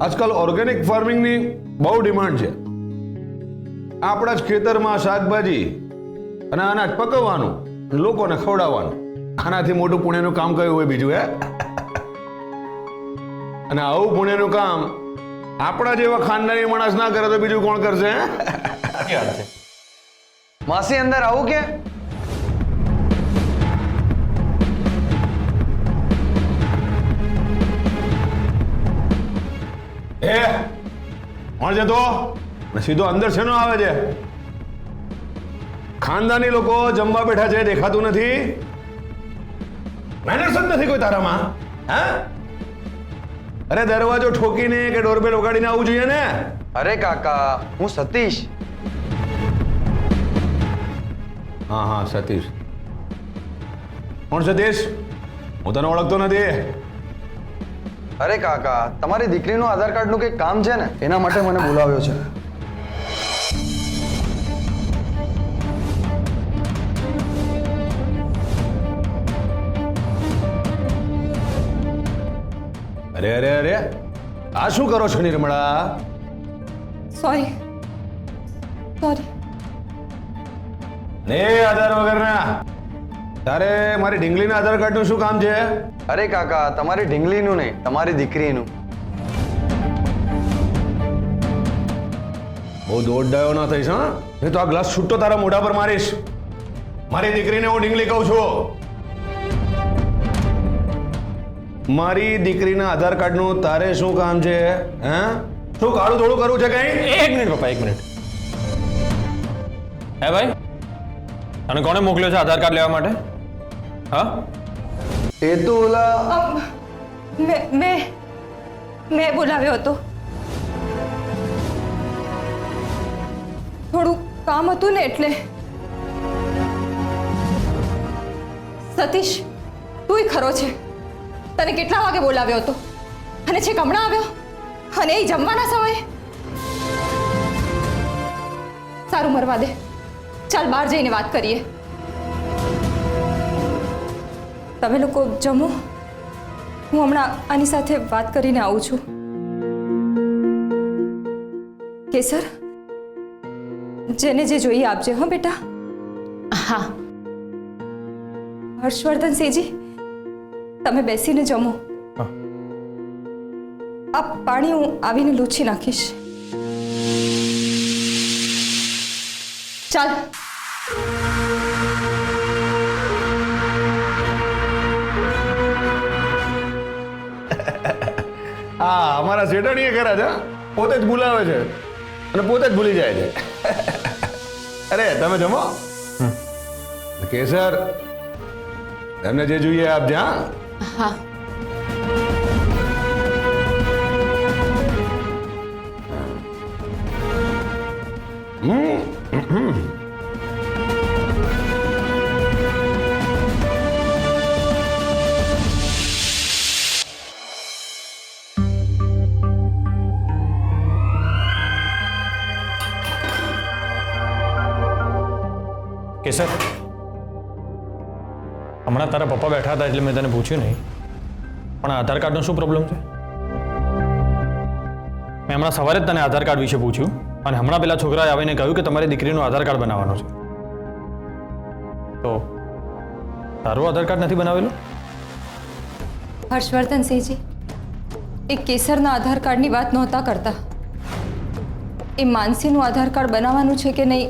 આજકાલ ઓર્ગેનિક ફાર્મિંગની બહુ ડિમાન્ડ છે. આપણા જ ખેતરમાં શાકભાજી અને અનાજ પકવવાનું, લોકોને ખવડાવવાનું, આનાથી મોટું પુણ્યનું કામ કયું હોય બીજું હે? અને આવું પુણ્યનું કામ આપણા જેવા ખાનદાની માણસ ના કરે તો બીજું કોણ કરશે? માસી અંદર આવું કે? એ કોણ છે તો? સીધો અંદર શેનો આવે છે? ખાનદાની લોકો જમવા બેઠા છે, દેખાતું નથી? મેનર્સ જ નથી કોઈ તારામાં? હા, અરે દરવાજો ઠોકીને કે ડોરબેલ વગાડીને આવવું જોઈએ ને. અરે કાકા, હું સતીશ. હા હા, સતીશ. કોણ સતીશ? હું તને ઓળખતો નથી. અરે કાકા, તમારી દીકરીનું આધાર કાર્ડનું કંઈક કામ છે ને, એના માટે મને બોલાવ્યો છે. અરે અરે અરે, આ શું કરો છો નિર્મળા? સોરી. ને આધાર વગરના તારે મારી ઢીંગલીના આધાર કાર્ડનું શું કામ છે? અરે કાકા, તમારી ઢીંગલીનું નહીં, તમારી દીકરીનું. બહુ દોડડાયો ના થઈશ હા, નહીં તો આ ગ્લાસ છૂટો તારા મોઢા પર મારીશ. મારી દીકરીને હું ઢીંગલી કહું છું. મારી દીકરીના આધાર કાર્ડનું તારે શું કામ છે? હે, શું કાળું થોડું કરવું છે કઈ? એક મિનિટ પપ્પા, એક મિનિટ. હે ભાઈ, અને કોણે મોકલ્યો છે આધાર કાર્ડ લેવા માટે? હા, એ તો ઓલા મેં બોલાવ્યો હતો. થોડું કામ હતું ને એટલે. સતીશ, તુંય ખરો છે. તને કેટલા વાગે બોલાવ્યો હતો અને છેક હમણાં આવ્યો, અને એ જમવાના સમયે. સારું, મરવા દે. ચાલ બહાર જઈને વાત કરીએ. તમે લોકો જમો, હું હમણાં આની સાથે વાત કરીને આવું છું. કેસર, જેને જે જોઈએ આપજે હો બેટા. હા. હર્ષવર્ધન સિંહજી, તમે બેસીને જમો. આ પાણી હું આવીને લૂછી નાખીશ. ચાલ. હા, અમારા શેઠાણીએ ખરા છે, પોતે જ બોલાવે છે અને પોતે જ ભૂલી જાય છે. અરે તમે જમો. કેસર, એમને જે જોઈએ આપજે. હા. હા. કેસર, હમણાં તારા પપ્પા બેઠા હતા એટલે મેં તને પૂછ્યું નહીં, પણ આધાર કાર્ડનો શું પ્રોબ્લેમ છે? મેં હમણાં સવારે જ તને આધાર કાર્ડ વિશે પૂછ્યું અને હમણાં પેલા છોકરાએ આવીને કહ્યું કે તમારી દીકરીનું આધાર કાર્ડ બનાવવાનું છે. તો તારું આધાર કાર્ડ નથી બનાવેલું? હર્ષવર્ધન સિંહજી, એ કેસરના આધાર કાર્ડની વાત નહોતા કરતા. એ માનસીનું આધાર કાર્ડ બનાવવાનું છે કે નહીં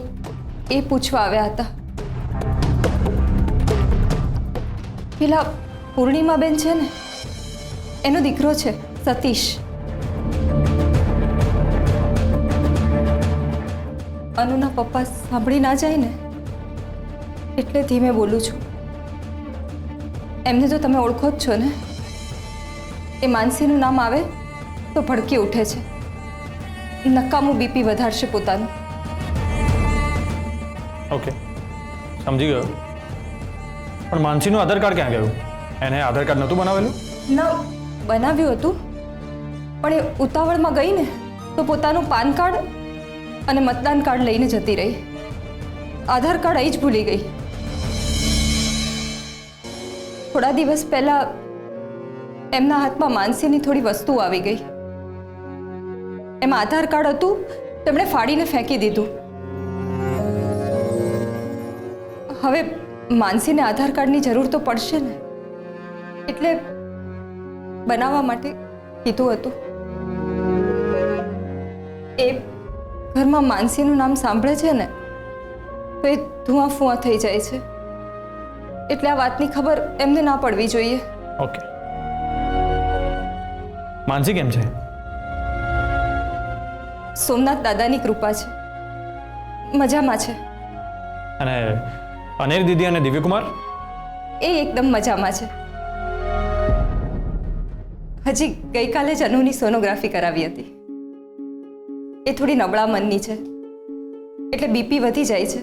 એ પૂછવા આવ્યા હતા. પેલા પૂર્ણિમાબેન છે ને, એનો દીકરો છે સતીશ. અનુના પપ્પા સાંભળી ના જાય ને એટલે ધીમે બોલું છું. એમને તો તમે ઓળખો જ છો ને. એ માનસીનું નામ આવે તો ભડકી ઉઠે છે. નકામું બીપી વધારશે પોતાનું. ઓકે, સમજી ગયો. પણ માનસીનું આધાર કાર્ડ ક્યાં ગયું? એને આધાર કાર્ડ નહોતું બનાવેલું? ના, બનાવ્યું હતું પણ એ ઉતાવળમાં ગઈ ને તો પોતાનું પાન કાર્ડ અને મતદાન કાર્ડ લઈને જતી રહી. આધાર કાર્ડ અહીં જ ભૂલી ગઈ. થોડા દિવસ પહેલા એમના હાથમાં માનસીની થોડી વસ્તુ આવી ગઈ. એમાં આધાર કાર્ડ હતું, તેમણે ફાડીને ફેંકી દીધું. હવે માનસીને આધાર કાર્ડની જરૂર તો પડશે ને, એટલે બનાવવા માટે કીધું હતું. એ ઘરમાં માનસીનું નામ સાંભળે છે ને તો એ ધુઆ ફુઆ થઈ જાય છે. એટલે આ વાતની ખબર એમને ના પડવી જોઈએ. ઓકે. માનસી કેમ છે? સોમનાથ દાદાની કૃપા છે, મજામાં છે. અને અનેર દીદી અને દિવ્યકુમાર? એ એકદમ મજામાં છે. હજી ગઈકાલે જ અનુની સોનોગ્રાફી કરાવી હતી. એ થોડી નબળા મનની છે, એટલે બીપી વધી જાય છે.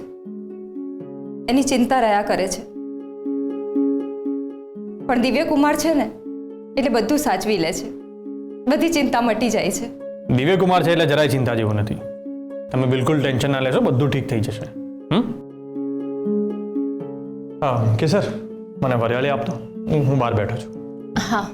એની ચિંતા રહ્યા કરે છે. પણ દિવ્યકુમાર છે ને એટલે બધું સાચવી લે છે. બધી ચિંતા મટી જાય છે. દિવ્યકુમાર છે એટલે જરાય ચિંતા જેવું નથી. તમે બિલકુલ ટેન્શન ના લેશો, બધું ઠીક થઈ જશે. હા કે સર, મને વરિયાળી આપતો, હું બહાર બેઠો છું. હા